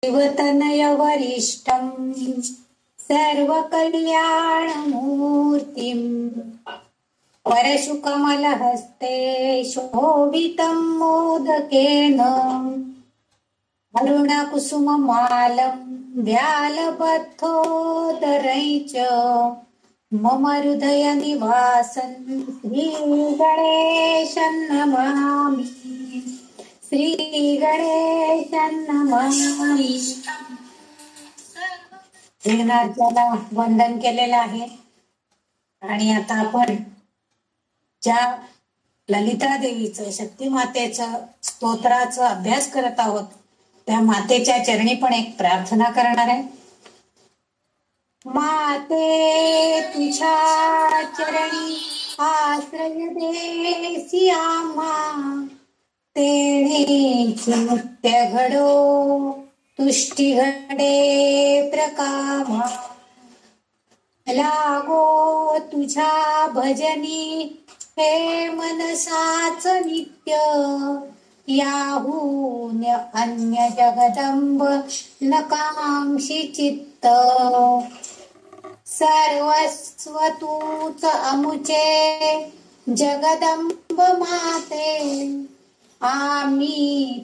शिवतनय वरिष्ठं सर्वकल्याणमूर्तिं परशुकमलहस्ते शोभितं मोदकेन अरुणकुसुममालं व्यालबद्धोदरैश्च मम हृदयनिवासं श्रीगणेशं नमामि श्रीगणेशं नमामि। विघ्नार्त्याला वंदन केलेलं आहे आणि आता आपण ज्या ललिता देवीचं शक्ती मातेचं स्तोत्राचा अभ्यास करत आहोत त्या मातेच्या चरणी पण एक प्रार्थना करणार आहे। माते तुझ्या चरणी आश्रय देसी आम्हा तेणेची नित्य घडो तुष्टी घडे प्रकामा लागो तुझ्या भजनी हे मनसाच नित्य याहून अन्य जगदंब नकांक्षी चित्त सर्वस्व तूच अमुचे जगदंब माते आम्ही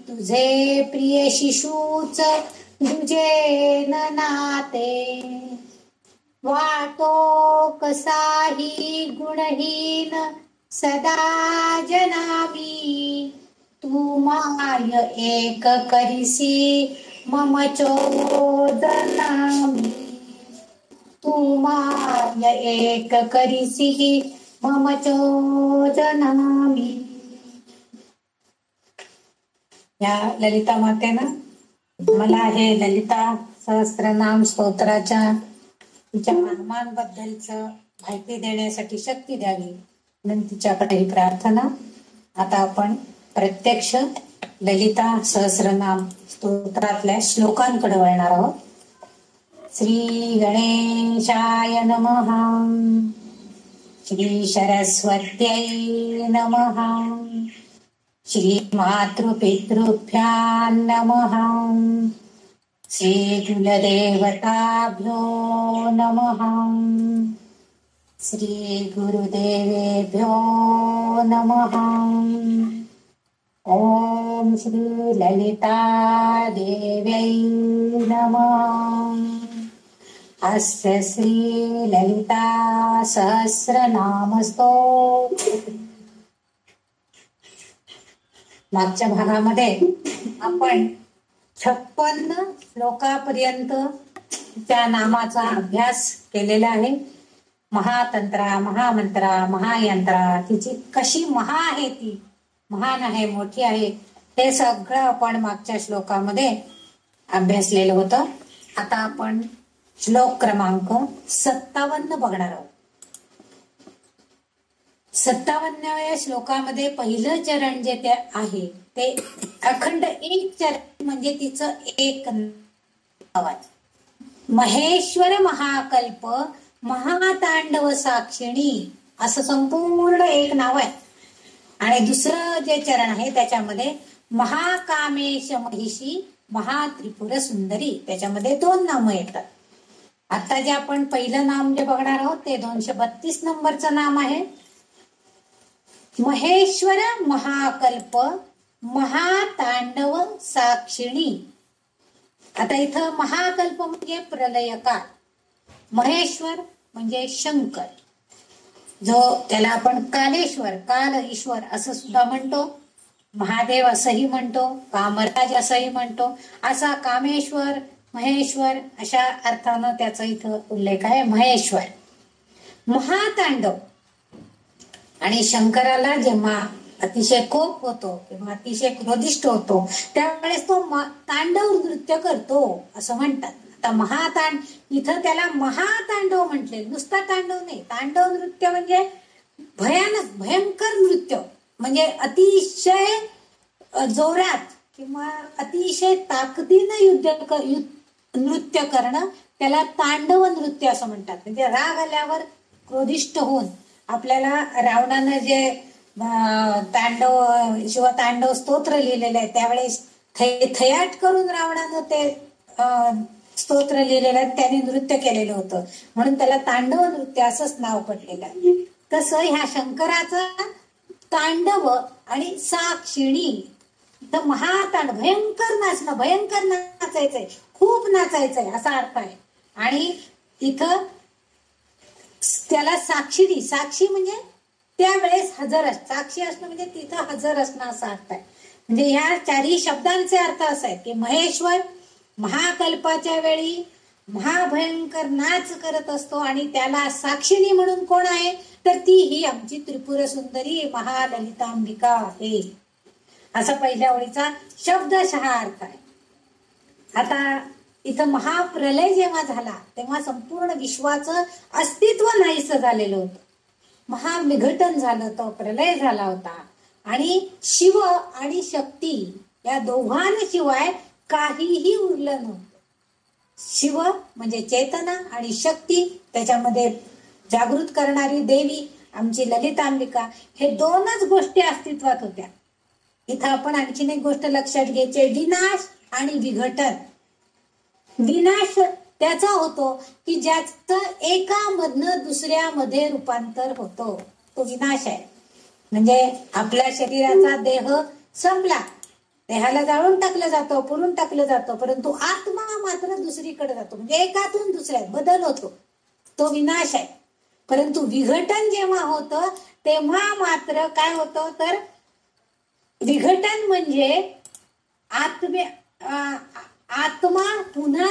तुझे प्रिय शिशूच तुझे नाते वाटो कसाही गुणहीन सदा जनावी तू माय एक करिसी मम चोदनामी तू माय एक करिसी मम चोदनामी। या ललिता मातेनं मला हे ललिता सहस्त्रनाम स्तोत्राच्या तिच्या नामांबद्दलच माहिती देण्यासाठी शक्ती द्यावी म्हणून तिच्याकडे ही प्रार्थना। आता आपण प्रत्यक्ष ललिता सहस्रनाम स्तोत्रातल्या श्लोकांकडे वळणार आहोत। श्री गणेशाय नमः, श्री सरस्वत्यै नमः, श्री मातृपितृभ्यां नमः, श्री कुलदेवताभ्यो नमः, श्री गुरुदेवेभ्यो नमः। ओम श्री ललिता देव्यै नमः। अस्य श्री ललिता सहस्रनाम स्तोत्र। मागच्या भागामध्ये आपण 56 श्लोकापर्यंत त्या नामाचा अभ्यास केलेला आहे। महातंत्रा, महामंत्रा, महायंत्रा, तिची कशी महा आहे, ती महान आहे, मोठी आहे, हे सगळं आपण मागच्या श्लोकामध्ये अभ्यासलेलं होतं। आता आपण श्लोक क्रमांक 57 बघणार आहोत। 57व्या श्लोकामध्ये पहिलं चरण जे ते आहे ते अखंड एक चरण म्हणजे तिचं एक नाव, महेश्वर महाकल्प महातांडव साक्षिणी असं संपूर्ण एक नाव आहे। आणि दुसरं जे चरण आहे त्याच्यामध्ये महाकामेश महिषी महात्रिपुर सुंदरी, त्याच्यामध्ये 2 नामं येतात। आता जे आपण पहिलं नाम जे बघणार आहोत ते 232 नंबरचं नाम आहे, महेश्वर महाकल्प महातांडव साक्षिणी। आता इथं महाकल्प म्हणजे प्रलय काळ, महेश्वर म्हणजे शंकर, जो त्याला आपण कालेश्वर, काल ईश्वर असं सुद्धा म्हणतो, महादेव असंही म्हणतो, कामराज असंही म्हणतो, असा कामेश्वर महेश्वर अशा अर्थानं त्याचा इथं उल्लेख आहे, महेश्वर। महातांडव, आणि शंकराला जेव्हा अतिशय कोप होतो किंवा अतिशय क्रोधिष्ट होतो त्यावेळेस तो तांडव नृत्य करतो असं म्हणतात। आता इथं त्याला महातांडव म्हटले, नुसता तांडव नाही, तांडव नृत्य म्हणजे भयानक भयंकर नृत्य, म्हणजे अतिशय जोरात किंवा अतिशय ताकदीनं नृत्य करणं त्याला तांडव नृत्य असं म्हणतात। म्हणजे राग आल्यावर क्रोधिष्ट होऊन आपल्याला रावणानं जे शिवतांडव स्तोत्र लिहिलेलं आहे त्यावेळेस थयाट करून रावणानं ते स्तोत्र लिहिलेलं आहे, त्याने नृत्य केलेलं होतं म्हणून त्याला तांडव नृत्य असंच नाव पडलेलं आहे. तसं ह्या शंकराचं तांडव आणि साक्षिणी, तर महातांड, भयंकर नाचणं, भयंकर नाचायचंय, खूप नाचायचंय असा अर्थ आहे. आणि इथं त्याला साक्षिणी, साक्षी म्हणजे त्यावेळेस हजर साक्षी असणं म्हणजे तिथं हजर असणं असा अर्थ आहे. म्हणजे ह्या चारही शब्दांचे अर्थ असा आहे की महेश्वर महाकल्पाच्या वेळी महाभयंकर नाच करत असतो आणि त्याला साक्षिणी म्हणून कोण आहे, तर ती ही आमची त्रिपुर सुंदरी महाललितांबिका आहे, असा पहिल्या ओळीचा शब्दशः अर्थ आहे. आता इथं महाप्रलय जेव्हा झाला तेव्हा संपूर्ण विश्वाचं अस्तित्व नाहीसं झालेलं होतं, महाविघटन झालं, तो प्रलय झाला होता. आणि शिव आणि शक्ती या दोघांशिवाय काहीही उरलं नव्हतं. शिव म्हणजे चेतना आणि शक्ती त्याच्यामध्ये जागृत करणारी देवी आमची ललितांबिका, हे दोनच गोष्टी अस्तित्वात होत्या. इथं आपण आणखीन एक गोष्ट लक्षात घ्यायची, विनाश आणि विघटन. विनाश त्याचा होतो की ज्याचं एकामधनं दुसऱ्यामध्ये रूपांतर होतो, तो विनाश आहे. म्हणजे आपल्या शरीराचा देह संपला, देहाला जाळून टाकलं जातं, पुरून टाकलं जातं, परंतु आत्मा मात्र दुसरीकडे जातो, म्हणजे एकातून दुसऱ्यात बदल होतो, तो विनाश आहे. परंतु विघटन जेव्हा होतं तेव्हा मात्र काय होतं, तर विघटन म्हणजे आत्मा पुन्हा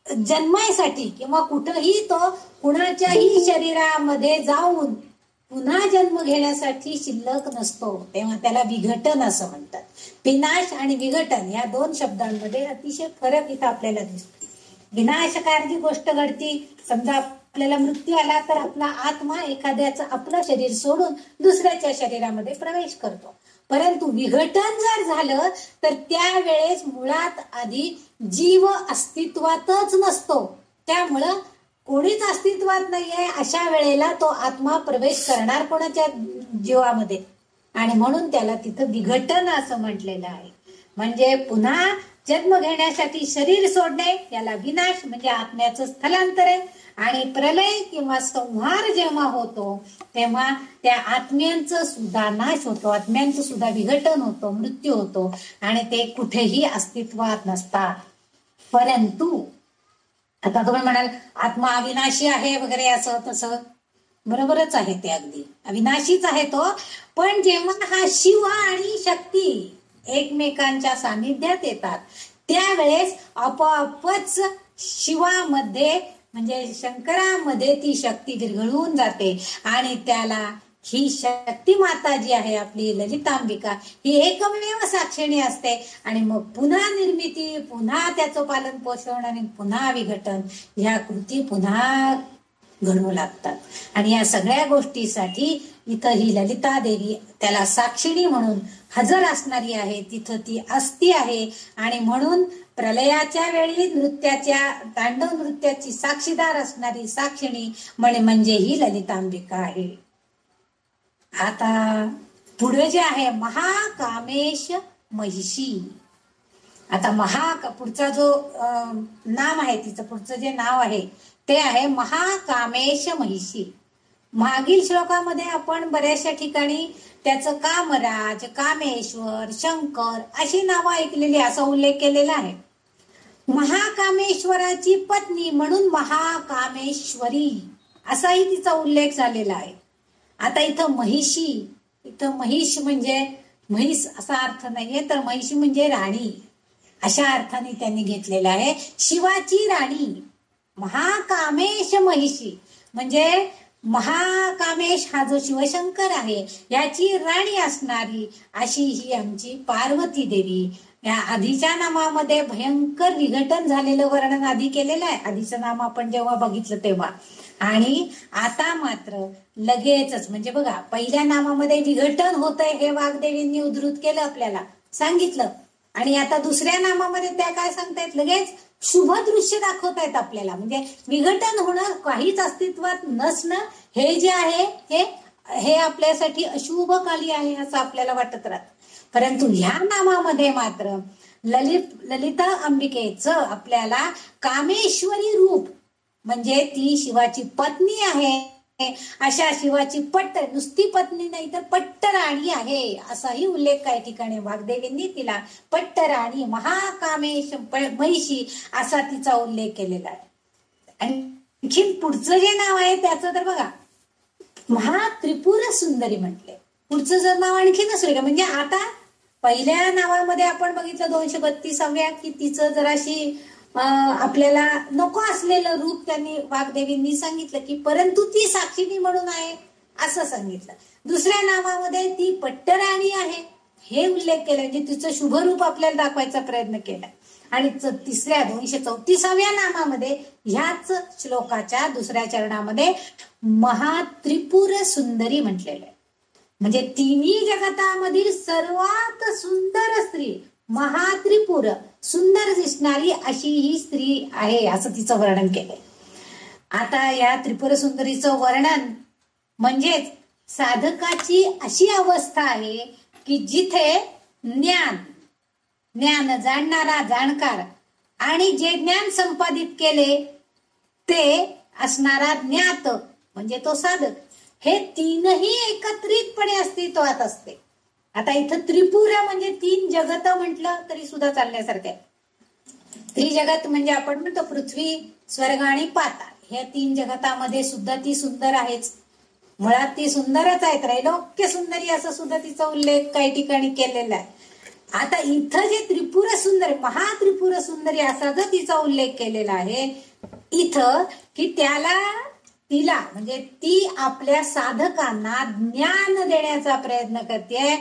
जन्मासाठी किंवा कुठंही तो कुणाच्याही शरीरामध्ये जाऊन पुन्हा जन्म घेण्यासाठी शिल्लक नसतो, तेव्हा त्याला विघटन असं म्हणतात. विनाश आणि विघटन या दोन शब्दांमध्ये अतिशय फरक इथं आपल्याला दिसतो. विनाशकारची गोष्ट घडती, समजा आपल्याला मृत्यू आला तर आपला आत्मा एखाद्याचं आपलं शरीर सोडून दुसऱ्याच्या शरीरामध्ये प्रवेश करतो. परंतु विघटन जर झालं तर त्यावेळेस मुळात आधी जीव अस्तित्वातच नसतो, त्यामुळं कोणीच अस्तित्वात नाहीये, अशा वेळेला तो आत्मा प्रवेश करणार कोणाच्या जीवामध्ये, आणि म्हणून त्याला तिथं विघटन असं म्हटलेलं आहे. म्हणजे पुन्हा जन्म घेण्यासाठी शरीर सोडणे याला विनाश म्हणजे आत्म्याचं स्थलांतर आहे. आणि प्रलय किंवा संहार जेव्हा होतो तेव्हा त्या आत्म्यांचं सुद्धा नाश होतो, आत्म्यांचं सुद्धा विघटन होतो, मृत्यू होतो आणि ते कुठेही अस्तित्वात नसतात. परंतु आता तुम्ही म्हणाल आत्मा अविनाशी आहे वगैरे असं तसं, बरोबरच आहे, ते अगदी अविनाशीच आहे तो. पण जेव्हा हा शिव आणि शक्ती एकमेकांच्या सानिध्यात येतात त्यावेळेस आपोआपच शिवामध्ये म्हणजे शंकरामध्ये ती शक्ती विरघळून जाते आणि त्याला ही शक्ती माता जी आहे आपली ललितांबिका ही एकमेव साक्षिणी असते. आणि मग पुन्हा निर्मिती, पुन्हा त्याचं पालन पोषण आणि पुन्हा विघटन ह्या कृती पुन्हा घडवू लागतात. आणि या सगळ्या गोष्टीसाठी इथं ही ललिता देवी त्याला साक्षिणी म्हणून हजर असणारी आहे, तिथं ती असती आहे. आणि म्हणून प्रलयाच्या वेळी नृत्याच्या तांडव नृत्याची साक्षीदार असणारी साक्षिणी म्हणजे ही ललितांबिका आहे. आता पुढे जे आहे महाकामेश महिषी. आता पुढचा जो नाम आहे, तिचं पुढचं जे नाव आहे ते आहे महाकामेश महिषी. मागील श्लोकामध्ये आपण बऱ्याचशा ठिकाणी त्याचं कामराज, कामेश्वर, शंकर अशी नावं ऐकलेली, असा उल्लेख केलेला आहे. महाकामेश्वराची पत्नी म्हणून महाकामेश्वरी असाही तिचा उल्लेख झालेला आहे. आता इथं महिषी, इथं महिष म्हणजे म्हैस असा अर्थ नाहीये, तर महिषी म्हणजे राणी अशा अर्थाने त्यांनी घेतलेला आहे. शिवाची राणी महाकामेश महिषी म्हणजे महाकामेश हा जो शिवशंकर आहे याची राणी असणारी अशी ही आमची पार्वती देवी. या आधीच्या नामामध्ये भयंकर विघटन झालेलं वर्णन आधी केलेलं आहे, आधीचं नाम आपण जेव्हा बघितलं तेव्हा. आणि आता मात्र लगेचच म्हणजे बघा पहिल्या नामामध्ये विघटन होतंय हे वाग्देवींनी उद्धृत केलं, आपल्याला सांगितलं. आणि आता दुसऱ्या नामामध्ये त्या काय सांगतायत, लगेच शुभ दृश्य दाखवतायत आपल्याला. म्हणजे विघटन होणं, काहीच अस्तित्वात नसणं हे जे आहे हे आपल्यासाठी अशुभकाली आहे असं आपल्याला वाटत राहत. परंतु ह्या नामामध्ये मात्र ललिता अंबिकेचं आपल्याला कामेश्वरी रूप म्हणजे ती शिवाची पत्नी आहे, अशा शिवाची नुसती पत्नी नाही तर पट्टराणी आहे असाही उल्लेख काही ठिकाणी वाग्देवींनी तिला पट्टराणी महाकामेश महिषी असा तिचा उल्लेख केलेला आहे. आणखी पुढचं जे नाव आहे त्याचं तर बघा महात्रिपुर सुंदरी म्हटले. पुढचं जर नाव आणखी नसलं का म्हणजे आता पहिल्या नावामध्ये आपण बघितलं 232व्या की तिचं जराशी आपल्याला नको असलेलं रूप त्यांनी वाग्देवींनी सांगितलं की परंतु ती साक्षिणी म्हणून आहे असं सांगितलं. दुसऱ्या नावामध्ये ती पट्टराणी आहे हे उल्लेख केला म्हणजे तिचं शुभ रूप आपल्याला दाखवायचा प्रयत्न केला. आणि तिसऱ्या 234व्या नामामध्ये ह्याच श्लोकाच्या दुसऱ्या चरणामध्ये महात्रिपुर सुंदरी म्हटलेलं आहे. म्हणजे तिन्ही जगतामधील सर्वात सुंदर स्त्री महात्रिपुर सुंदर दिसणारी अशी ही स्त्री आहे असं तिचं वर्णन केलंय. आता या त्रिपुर सुंदरीचं वर्णन म्हणजेच साधकाची अशी अवस्था आहे की जिथे ज्ञान जाणणारा जाणकार आणि जे ज्ञान संपादित केले ते असणारा ज्ञात म्हणजे तो साधक हे तीनही एकत्रितपणे अस्तित्वात असते. आता इथं त्रिपुर म्हणजे 3 जगत म्हटलं तरी सुद्धा चालण्यासारखं आहे. त्रिजगत म्हणजे आपण म्हणतो पृथ्वी स्वर्ग आणि पाताळ, ह्या 3 जगतामध्ये सुद्धा ती सुंदर आहेच. मुळात ती सुंदरच आहे, त्रैलोक्य सुंदरी असं सुद्धा तिचा उल्लेख काही ठिकाणी केलेला आहे. आता इथं जे त्रिपुर सुंदरी महात्रिपुर सुंदरी असा जर तिचा उल्लेख केलेला आहे इथं की तिला म्हणजे ती आपल्या साधकांना ज्ञान देण्याचा प्रयत्न करते.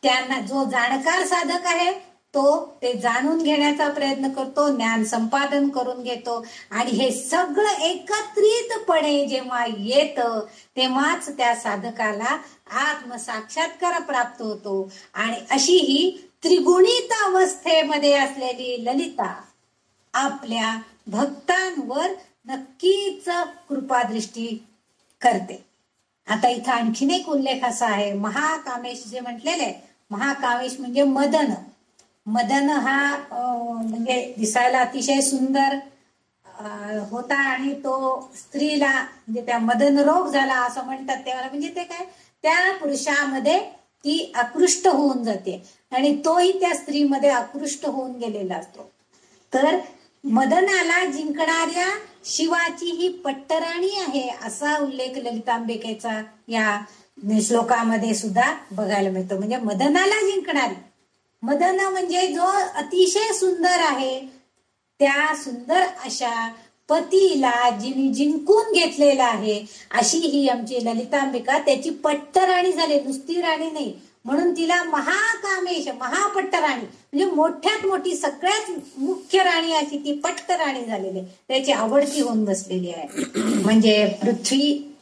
त्यांना जो जाणकार साधक आहे तो ते जाणून घेण्याचा प्रयत्न करतो, ज्ञान संपादन करून घेतो आणि हे सगळं एकत्रितपणे जेव्हा येतं तेव्हाच त्या साधकाला आत्मसाक्षात्कार प्राप्त होतो. आणि अशी ही त्रिगुणित अवस्थेमध्ये असलेली ललिता आपल्या भक्तांवर नक्कीच कृपादृष्टी करते. आता इथं आणखीन एक उल्लेख असा आहे महाकामेश जे म्हटलेले, महाकामेश म्हणजे मदन हा म्हणजे दिसायला अतिशय सुंदर होता आणि तो स्त्रीला म्हणजे त्या मदन रोग झाला असं म्हणतात तेव्हा म्हणजे ते काय त्या पुरुषामध्ये ती आकृष्ट होऊन जाते आणि तोही त्या स्त्रीमध्ये आकृष्ट होऊन गेलेला असतो. तर मदनाला जिंकणाऱ्या शिवाची ही पट्टराणी आहे असा उल्लेख ललितांबिकेचा या श्लोकामध्ये सुद्धा बघायला मिळतो. म्हणजे मदनाला जिंकणारी, मदन म्हणजे जो अतिशय सुंदर आहे त्या सुंदर अशा पतीला जिने जिंकून घेतलेला आहे अशी ही आमची ललितांबिका त्याची पट्टराणी झाली, नुसती राणी नाही. म्हणून तिला महाकामेश महापट्टराणी म्हणजे मोठ्यात मोठी सगळ्यात मुख्य राणी अशी ती पट्टराणी झालेली आहे, त्याची आवडती होऊन बसलेली आहे. म्हणजे पृथ्वी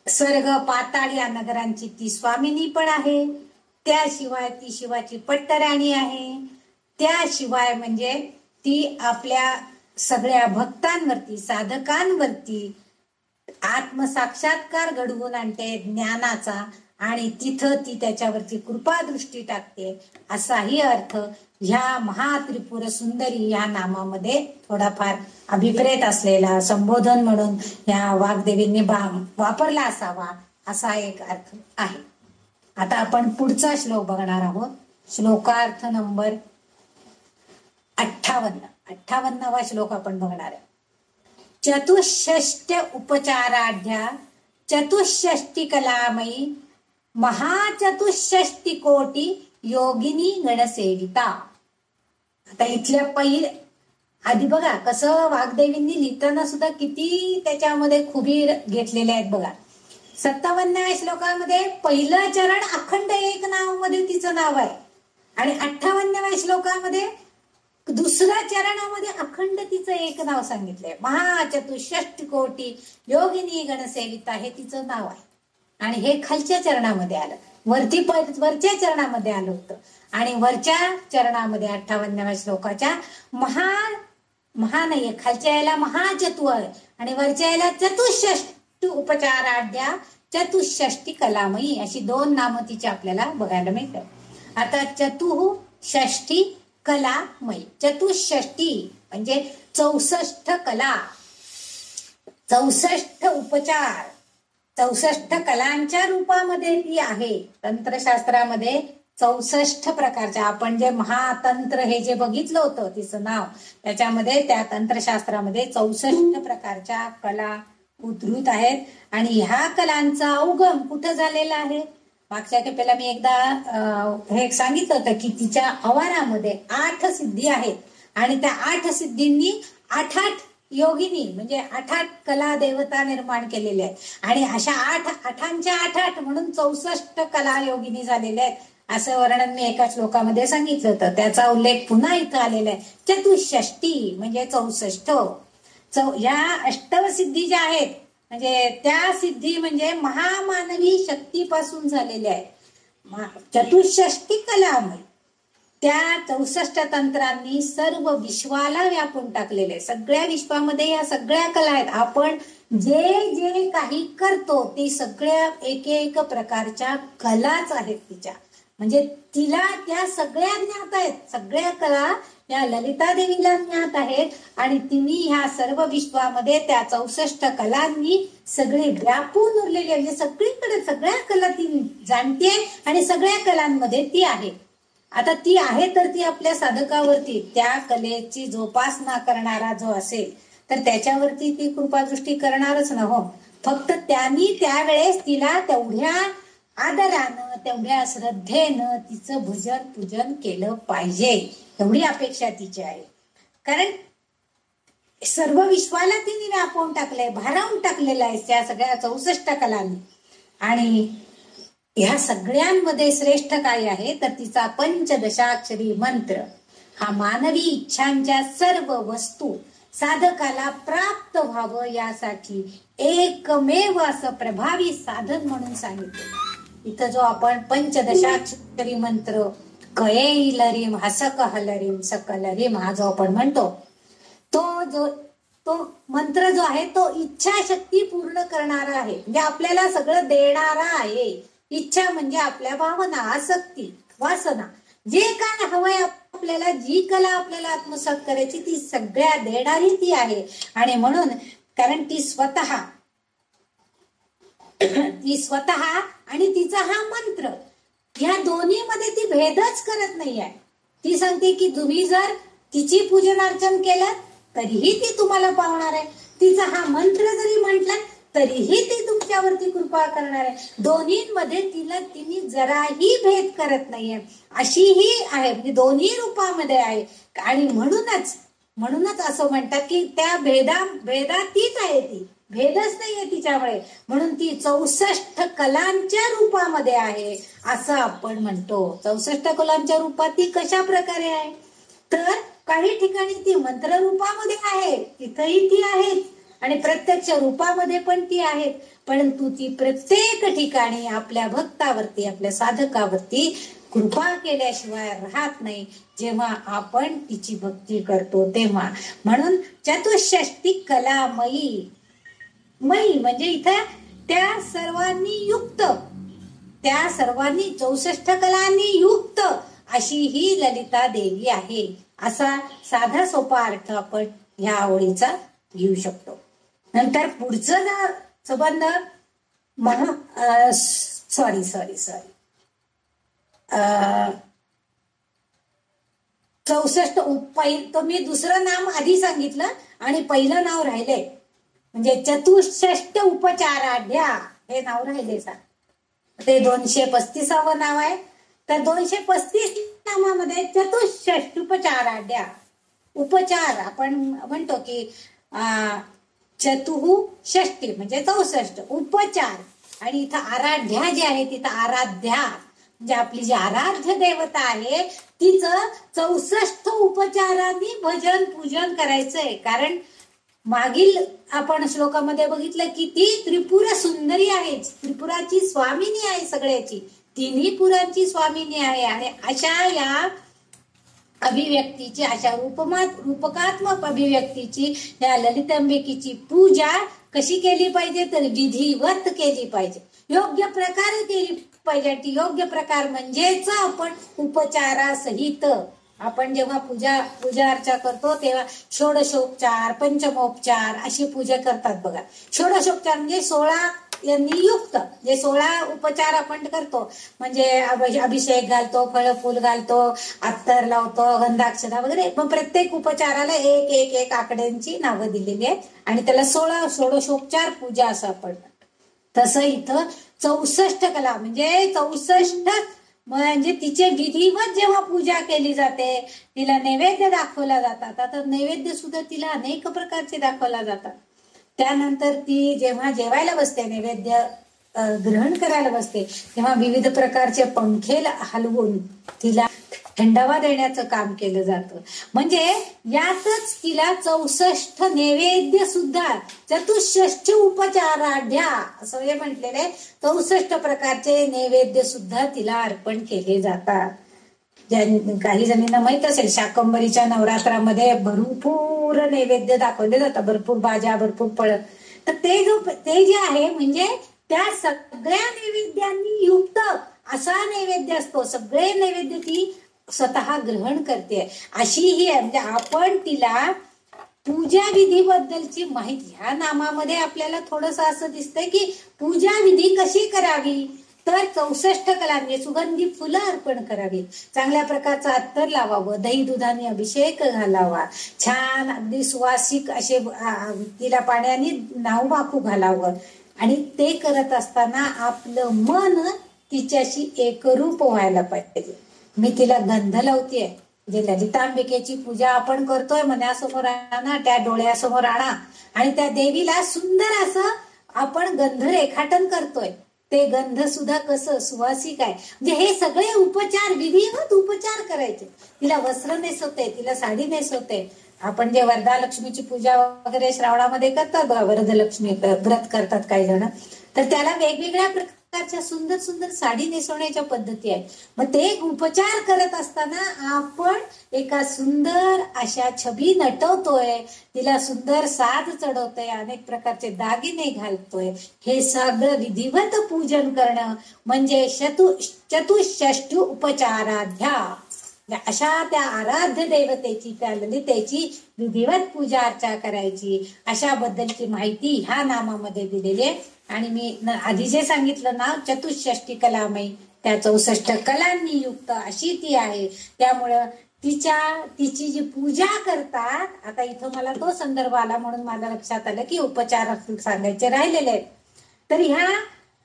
स्वर्ग पाताळ या नगरांची ती स्वामिनी पण आहे, त्याशिवाय ती शिवाची पट्टराणी आहे, त्याशिवाय म्हणजे ती आपल्या सगळ्या भक्तांवरती साधकांवरती आत्मसाक्षात्कार घडवून आणते ज्ञानाचा आणि तिथं ती त्याच्यावरती कृपादृष्टी टाकते असाही अर्थ ह्या महात्रिपुर सुंदरी या नामामध्ये थोडाफार अभिप्रेत असलेला संबोधन म्हणून ह्या वाग्देवींनी वापरला असावा असा एक अर्थ आहे. आता आपण पुढचा श्लोक बघणार आहोत. श्लोकार्थ नंबर 58वा श्लोक आपण बघणार आहे. चतुष्षष्ट्य उपचाराढ्या चतुष्षष्टी कलामयी महाचतुष्षष्टी कोटी योगिनी गणसेविता. आता इथल्या आधी बघा कसं वाग्देवींनी लिहिताना सुद्धा किती त्याच्यामध्ये खुबी घेतलेल्या आहेत बघा. 57व्या श्लोकामध्ये पहिलं चरण अखंड एक नाव मध्ये तिचं नाव आहे आणि 58व्या श्लोकामध्ये दुसऱ्या चरणामध्ये अखंड तिचं एक नाव सांगितलंय. महाचतुष्षष्टी कोटी योगिनी गणसेविता हे तिचं नाव आहे आणि हे खालच्या चरणामध्ये आलं, वरच्या चरणामध्ये आलं होतं आणि वरच्या चरणामध्ये 58व्या श्लोकाच्या महान खालच्या याला महाचतु आहे आणि वरच्या याला चतुष्षष्टी उपचाराढ्या चतुष्षष्टी कलामयी अशी 2 नामं तिची आपल्याला बघायला मिळतात. आता चतुः षष्ठी कलामयी. चतुष्षष्टी म्हणजे 64 कला, 64 उपचार, 64 कलांच्या रूपामध्ये ती आहे. तंत्रशास्त्रामध्ये 64 प्रकारच्या, आपण जे महातंत्र हे जे बघितलं होतं तिचं नाव, त्याच्यामध्ये त्या तंत्रशास्त्रामध्ये 64 प्रकारच्या कला उद्धृत आहेत. आणि ह्या कलांचा उगम कुठं झालेला आहे? मागच्या खेपेला मी एकदा हे सांगितलं होतं की तिच्या आवारामध्ये 8 सिद्धी आहेत आणि त्या 8 सिद्धींनी 8 योगिनी म्हणजे 8 कला देवता निर्माण केलेल्या आहेत आणि अशा 8 म्हणून 64 कला योगिनी झालेल्या आहेत असं वर्णन मी एका श्लोकामध्ये सांगितलं होतं. त्याचा उल्लेख पुन्हा इथं आलेला आहे. चतुष्षष्टी म्हणजे 64. या अष्टसिद्धी ज्या आहेत म्हणजे त्या सिद्धी म्हणजे महामानवी शक्तीपासून झालेल्या आहेत. चतुष्षष्टी कलामयी त्या 64 तंत्रांनी सर्व विश्वाला व्यापून टाकलेले. सगळ्या विश्वामध्ये या सगळ्या कला आहेत. आपण जे जे काही करतो ते सगळ्या एक प्रकारच्या कलाच आहेत तिच्या, म्हणजे तिला त्या सगळ्या ज्ञात आहेत. सगळ्या कला या ललिता देवीला ज्ञात आहेत आणि तिने ह्या सर्व विश्वामध्ये त्या 64 कलांनी सगळे व्यापून उरलेले, म्हणजे सगळीकडे सगळ्या कला ती जाणते आणि सगळ्या कलांमध्ये ती आहे. आता ती आहे तर ती आपल्या साधकावरती, त्या कलेची जोपासना करणारा जो असेल तर त्याच्यावरती ती कृपादृष्टी करणारच ना हो. फक्त त्यांनी त्यावेळेस तिला तेवढ्या आदरानं तेवढ्या श्रद्धेनं तिचं भजन पूजन केलं पाहिजे, एवढी अपेक्षा तिची आहे. कारण सर्व विश्वाला तिने व्यापून टाकलंय, भारावून टाकलेलं आहे त्या सगळ्या 64 कलांनी. आणि ह्या सगळ्यांमध्ये श्रेष्ठ काय आहे तर तिचा पंचदशाक्षरी मंत्र हा मानवी इच्छांच्या सर्व वस्तू साधकाला प्राप्त व्हावं यासाठी एकमेव असं प्रभावी साधन म्हणून सांगितलं. इथं जो आपण पंचदशाक्षरी मंत्र कयेल रीम हसक हलरीम सकल रीम हा जो आपण म्हणतो तो मंत्र जो आहे तो इच्छाशक्ती पूर्ण करणारा आहे, म्हणजे आपल्याला सगळं देणारा आहे. इच्छा म्हणजे आपल्या भावना, आसक्ती, वासना, जे काय हवंय आपल्याला, जी कला आपल्याला आत्मसात करायची ती सगळ्या देणारी ती आहे. आणि म्हणून कारण ती स्वतः आणि तिचा हा मंत्र ह्या दोन्ही मध्ये ती भेदच करत नाही आहे. ती सांगते की तुम्ही जर तिची पूजन अर्चन केलं तरीही ती तुम्हाला पावणार आहे, तिचा हा मंत्र जरी म्हटला तरीही ती तुमच्यावरती कृपा करणार आहे. दोन्हीमध्ये तिने जराही भेद करत नाहीये, अशी ही आहे, म्हणजे दोन्ही रूपामध्ये आहे. आणि म्हणूनच असं म्हणतात की त्या भेदा तीच आहे, ती भेदच नाहीये तिच्यामुळे, म्हणून ती 64 कलांच्या रूपामध्ये आहे असं आपण म्हणतो. 64 कलांच्या रूपात ती कशा प्रकारे आहे तर काही ठिकाणी ती मंत्र रूपामध्ये आहे, तिथंही ती आहे आणि प्रत्यक्ष रूपामध्ये पण ती आहेत. परंतु ती प्रत्येक ठिकाणी आपल्या भक्तावरती, आपल्या साधकावरती कृपा केल्याशिवाय राहत नाही जेव्हा आपण तिची भक्ती करतो तेव्हा. म्हणून चतुष्षष्टी कलामयी, मयी म्हणजे इथं त्या सर्वांनी युक्त, त्या सर्वांनी 64 कलांनी युक्त अशी ही ललिता देवी आहे, असा साधा सोपा अर्थ आपण ह्या ओळीचा घेऊ शकतो. नंतर पुढचं संबंध 64 तो मी दुसरं नाम आधी सांगितलं आणि पहिलं नाव राहिले म्हणजे चतुष्षष्ट उपचाराढ्या हे नाव राहिले सा. ते 235वं नाव आहे. तर 235 नामामध्ये चतुष्षष्ट उपचाराढ्या, उपचार आपण म्हणतो की चतुः षष्टी म्हणजे 64 उपचार, आणि इथं आराध्या जे आहे तिथं आराध्या म्हणजे आपली जी आराध्य देवता आहे तिचं 64 उपचारांनी भजन पूजन करायचंय. कारण मागील आपण श्लोकामध्ये बघितलं की ती त्रिपुर सुंदरी आहे, त्रिपुराची स्वामिनी आहे, सगळ्याची तिन्ही पुरांची स्वामिनी आहे. आणि अशा या अभिव्यक्तीची, अशा रूपकात्मक अभिव्यक्तीची या ललितांबिकेची पूजा कशी केली पाहिजे तर विधिवत केली पाहिजे, योग्य प्रकारे केली पाहिजे. योग्य प्रकार म्हणजेच आपण उपचारासहित आपण जेव्हा पूजा अर्चा करतो तेव्हा षोडशोपचार, पंचमोपचार अशी पूजा करतात बघा. षोडशोपचार म्हणजे 16 यांनी युक्त जे 16 उपचार आपण करतो. म्हणजे अभिषेक घालतो, फळ फूल घालतो, अत्तर लावतो, गंधाक्षता वगैरे. मग प्रत्येक उपचाराला एक एक एक आकड्यांची नावं दिलेली आहेत आणि त्याला 16 षोडशोपचार पूजा असं आपण म्हणतो. तसं इथं 64 कला म्हणजे 64 म्हणजे तिचे विधिवत जेव्हा पूजा केली जाते, तिला नैवेद्य दाखवला जातात. आता नैवेद्य सुद्धा तिला अनेक प्रकारचे दाखवला जातात. त्यानंतर ती जेव्हा जेवायला बसते, नैवेद्य ग्रहण करायला बसते, तेव्हा विविध प्रकारचे पंखे हलवून तिला थंडावा देण्याचं काम केलं जातं. म्हणजे यातच तिला 64 नैवेद्य सुद्धा, चतुष्षष्ठी उपचाराढ्या असं हे म्हटलेले 64 प्रकारचे नैवेद्य सुद्धा तिला अर्पण केले जातात. काही जणींना माहित असेल, शाकंभरीच्या नवरात्रामध्ये भरपूर नैवेद्य दाखवले जातात, भरपूर भाज्या, भरपूर फळं. तर ते जे आहे म्हणजे त्या सगळ्या नैवेद्यांनी युक्त असा नैवेद्य असतो. सगळे नैवेद्य ती स्वतः ग्रहण करते अशी ही आहे. म्हणजे आपण तिला पूजा विधीबद्दलची माहिती, ह्या नामामध्ये आपल्याला थोडस असं दिसतंय की पूजा विधी कशी करावी, तर 64 कला म्हणजे सुगंधी फुलं अर्पण करावी, चांगल्या प्रकारचं अत्तर लावावं, दही दुधाने अभिषेक घालावा, छान अगदी सुवासिक असे तिला पाण्याने नावमाखू घालावं. आणि ते करत असताना आपलं मन तिच्याशी एकरूप व्हायला पाहिजे. मी तिला गंध लावतेय, जे ललितांबिकेची पूजा आपण करतोय, मनासमोर आणा, त्या डोळ्यासमोर आणा आणि त्या देवीला सुंदर असं आपण गंध रेखाटन करतोय. ते गंध सुद्धा कसं सुवासिक आहे. म्हणजे हे सगळे उपचार, विधिवत उपचार करायचे. तिला वस्त्र नेसवते, तिला साडी नेसवते. आपण जे वरदालक्ष्मीची पूजा वगैरे श्रावणामध्ये करतात बघा, वरदलक्ष्मी व्रत करतात काही जण, तर त्याला वेगवेगळ्या प्रकारच्या सुंदर सुंदर साडी नेसवण्याच्या पद्धती आहेत. मग ते उपचार करत असताना आपण एका सुंदर अशा छबी नटवतोय, तिला सुंदर साज चढवतोय, अनेक प्रकारचे दागिने घालतोय. हे सगळं विधिवत पूजन करणं म्हणजे चतुष्षष्ठी उपचाराध्या, अशा त्या आराध्य देवतेची, त्या ललितेची विधिवत पूजा अर्चा करायची, अशा बद्दलची माहिती ह्या नामामध्ये दिलेली आहे. आणि मी आधी जे सांगितलं ना, चतुष्षष्ठी कलामयी, त्या 64 कलांनी युक्त अशी ती आहे. त्यामुळं तिची जी पूजा करतात, आता इथं मला तो संदर्भ आला म्हणून माझ्या लक्षात आलं की उपचार सांगायचे राहिलेले आहेत. तर ह्या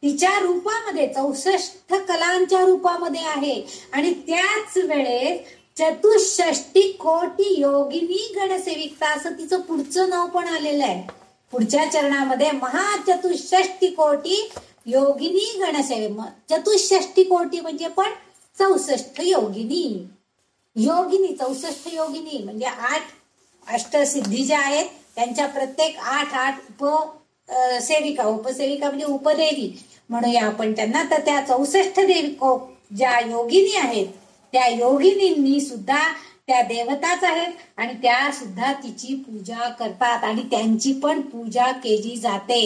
तिच्या रूपामध्ये 64 कलांच्या रूपामध्ये आहे. आणि त्याच वेळेस चतुष्षष्टी कोटी योगिनी गणसेविका असं तिचं पुढचं नाव पण आलेलं आहे. पुढच्या चरणामध्ये महाचतुष्षष्टी कोटी योगिनी गणसेविका. चतुष्षष्टी कोटी म्हणजे पण 64 योगिनी. 64 योगिनी म्हणजे 8 अष्टसिद्धी ज्या आहेत त्यांच्या प्रत्येक 8 उपसेविका म्हणजे उपदेवी म्हणूया आपण त्यांना. तर त्या 64 देवी ज्या योगिनी आहेत, त्या योगिनींनी सुद्धा त्या देवताच आहेत आणि त्या सुद्धा तिची पूजा करतात आणि त्यांची पण पूजा केली जाते.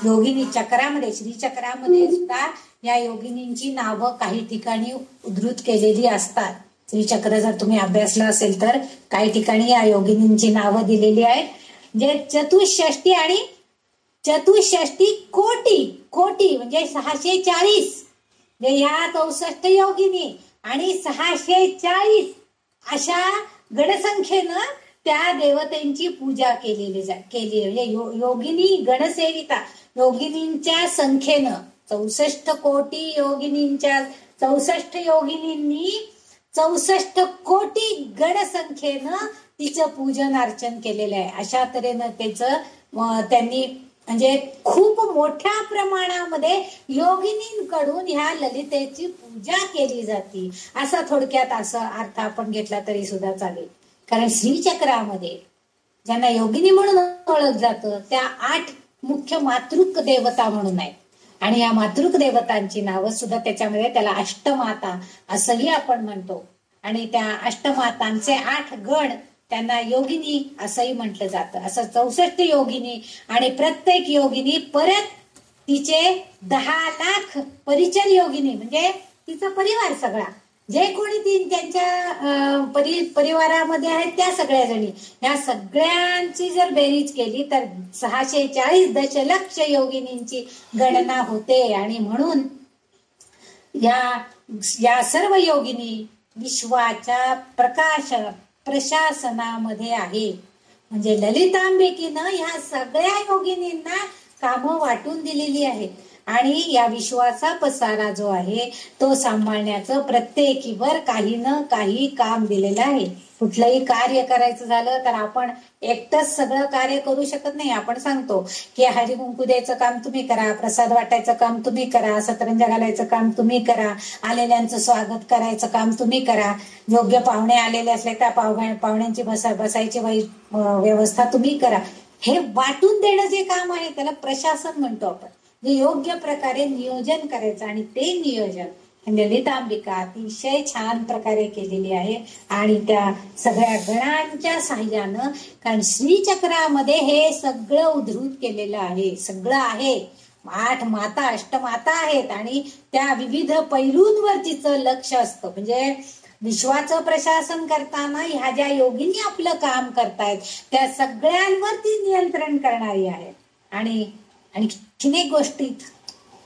योगिनी चक्रामध्ये, श्रीचक्रामध्ये सुद्धा या योगिनींची नावं काही ठिकाणी उद्धृत केलेली असतात. श्रीचक्र जर तुम्ही अभ्यासला असेल तर काही ठिकाणी या योगिनींची नावं दिलेली आहेत. जे चतुष्षष्टी आणि चतुष्षष्टी कोटी म्हणजे 640, ह्या 64 योगिनी आणि 640 अशा गणसंख्येनं त्या देवतेंची पूजा केली. म्हणजे योगिनी गणसेविता, योगिनींच्या संख्येनं 64 कोटी योगिनींच्या 64 योगिनींनी 64 कोटी गणसंख्येनं तिचं पूजन अर्चन केलेलं आहे. अशा तऱ्हेनं त्यांनी म्हणजे खूप मोठ्या प्रमाणामध्ये योगिनींकडून ह्या ललितेची पूजा केली जाते. असा थोडक्यात असा अर्थ आपण घेतला तरी सुद्धा चालेल. कारण श्रीचक्रामध्ये ज्यांना योगिनी म्हणून ओळख जातं त्या 8 मुख्य मातृक देवता म्हणून आहेत. आणि या मातृक देवतांची नावं सुद्धा त्याच्यामध्ये, त्याला अष्टमाता असंही आपण म्हणतो. आणि त्या अष्टमातांचे 8 गण, त्यांना योगिनी असंही म्हटलं जातं. असं 64 योगिनी आणि प्रत्येक योगिनी परत तिचे 10 लाख परिचर योगिनी म्हणजे तिचा परिवार सगळा जे कोणी त्यांच्या परिवारामध्ये आहेत त्या सगळ्या जणी, या सगळ्यांची जर बेरीज केली तर 640 दशलक्ष योगिनींची गणना होते. आणि म्हणून या सर्व योगिनी विश्वाच्या प्रशासनामध्ये आहे. म्हणजे ललितांबिकेनं ह्या सगळ्या योगिनींना कामं वाटून दिलेली आहेत आणि या विश्वाचा पसारा जो आहे तो सांभाळण्याचं प्रत्येकीवर काही न काही काम दिलेलं आहे. कुठलंही कार्य करायचं झालं तर आपण एकटंच सगळं कार्य करू शकत नाही. आपण सांगतो की हळदी कुंकू द्यायचं काम तुम्ही करा, प्रसाद वाटायचं काम तुम्ही करा, सतरंजा घालायचं काम तुम्ही करा, आलेल्यांचं स्वागत करायचं काम तुम्ही करा, योग्य पाहुणे आलेले असले त्या पाहुण्यांची बसायची व्यवस्था तुम्ही करा. हे वाटून देणं जे काम आहे त्याला प्रशासन म्हणतो आपण. जे योग्य प्रकारे नियोजन करायचं आणि ते नियोजन ललितांबिका अतिशय छान प्रकारे केलेली आहे. आणि त्या सगळ्या गणांच्या साह्यानं, कारण श्रीचक्रामध्ये हे सगळं उद्धृत केलेलं आहे, सगळं आहे. 8 माता, अष्टमाता आहेत आणि त्या विविध पैलूंवर तिचं लक्ष असतं. म्हणजे विश्वाचं प्रशासन करताना ह्या ज्या योगिनी आपलं काम करतायत त्या सगळ्यांवर ती नियंत्रण करणारी आहे. आणि आणखीन एक गोष्ट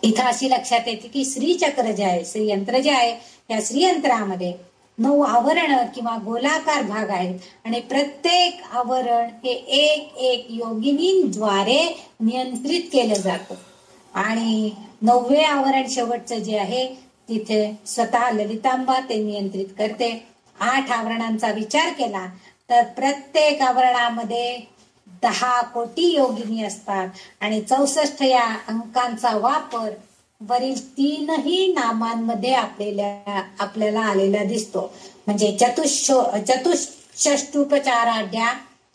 इथं अशी लक्षात येते की श्रीचक्र जे आहे, श्रीयंत्र जे आहे, त्या श्रीयंत्रामध्ये 9 आवरण किंवा गोलाकार भाग आहेत आणि प्रत्येक आवरण हे एक योगिनींद्वारे नियंत्रित केलं जातं. आणि 9वे आवरण शेवटचं जे आहे तिथे स्वतः ललितांबा ते नियंत्रित करते. 8 आवरणांचा विचार केला तर प्रत्येक आवरणामध्ये 10 कोटी योगिनी असतात आणि 64 या अंकांचा वापर वरील 3ही नामांमध्ये आपल्याला आलेला दिसतो. म्हणजे चतुष्षष्टुपचाराढ्या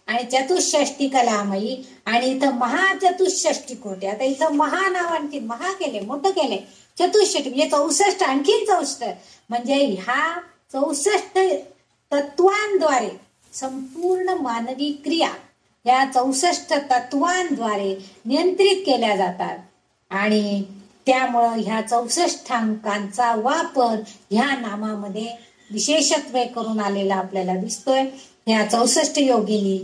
आणि चतुष्षष्टी कलामयी आणि इथं महाचतुष्षष्टी कोटी. आता इथं महा नाव आणखी महा केले, मोठं केले, चतुष्षष्टी म्हणजे 64, आणखीन 64. म्हणजे ह्या 64 तत्वांद्वारे संपूर्ण मानवी क्रिया या 64 तत्वांद्वारे नियंत्रित केल्या जातात. आणि त्यामुळं ह्या 64 अंकांचा वापर ह्या नामामध्ये विशेषत्वे करून आलेला आपल्याला दिसतोय. ह्या 64 योगिनी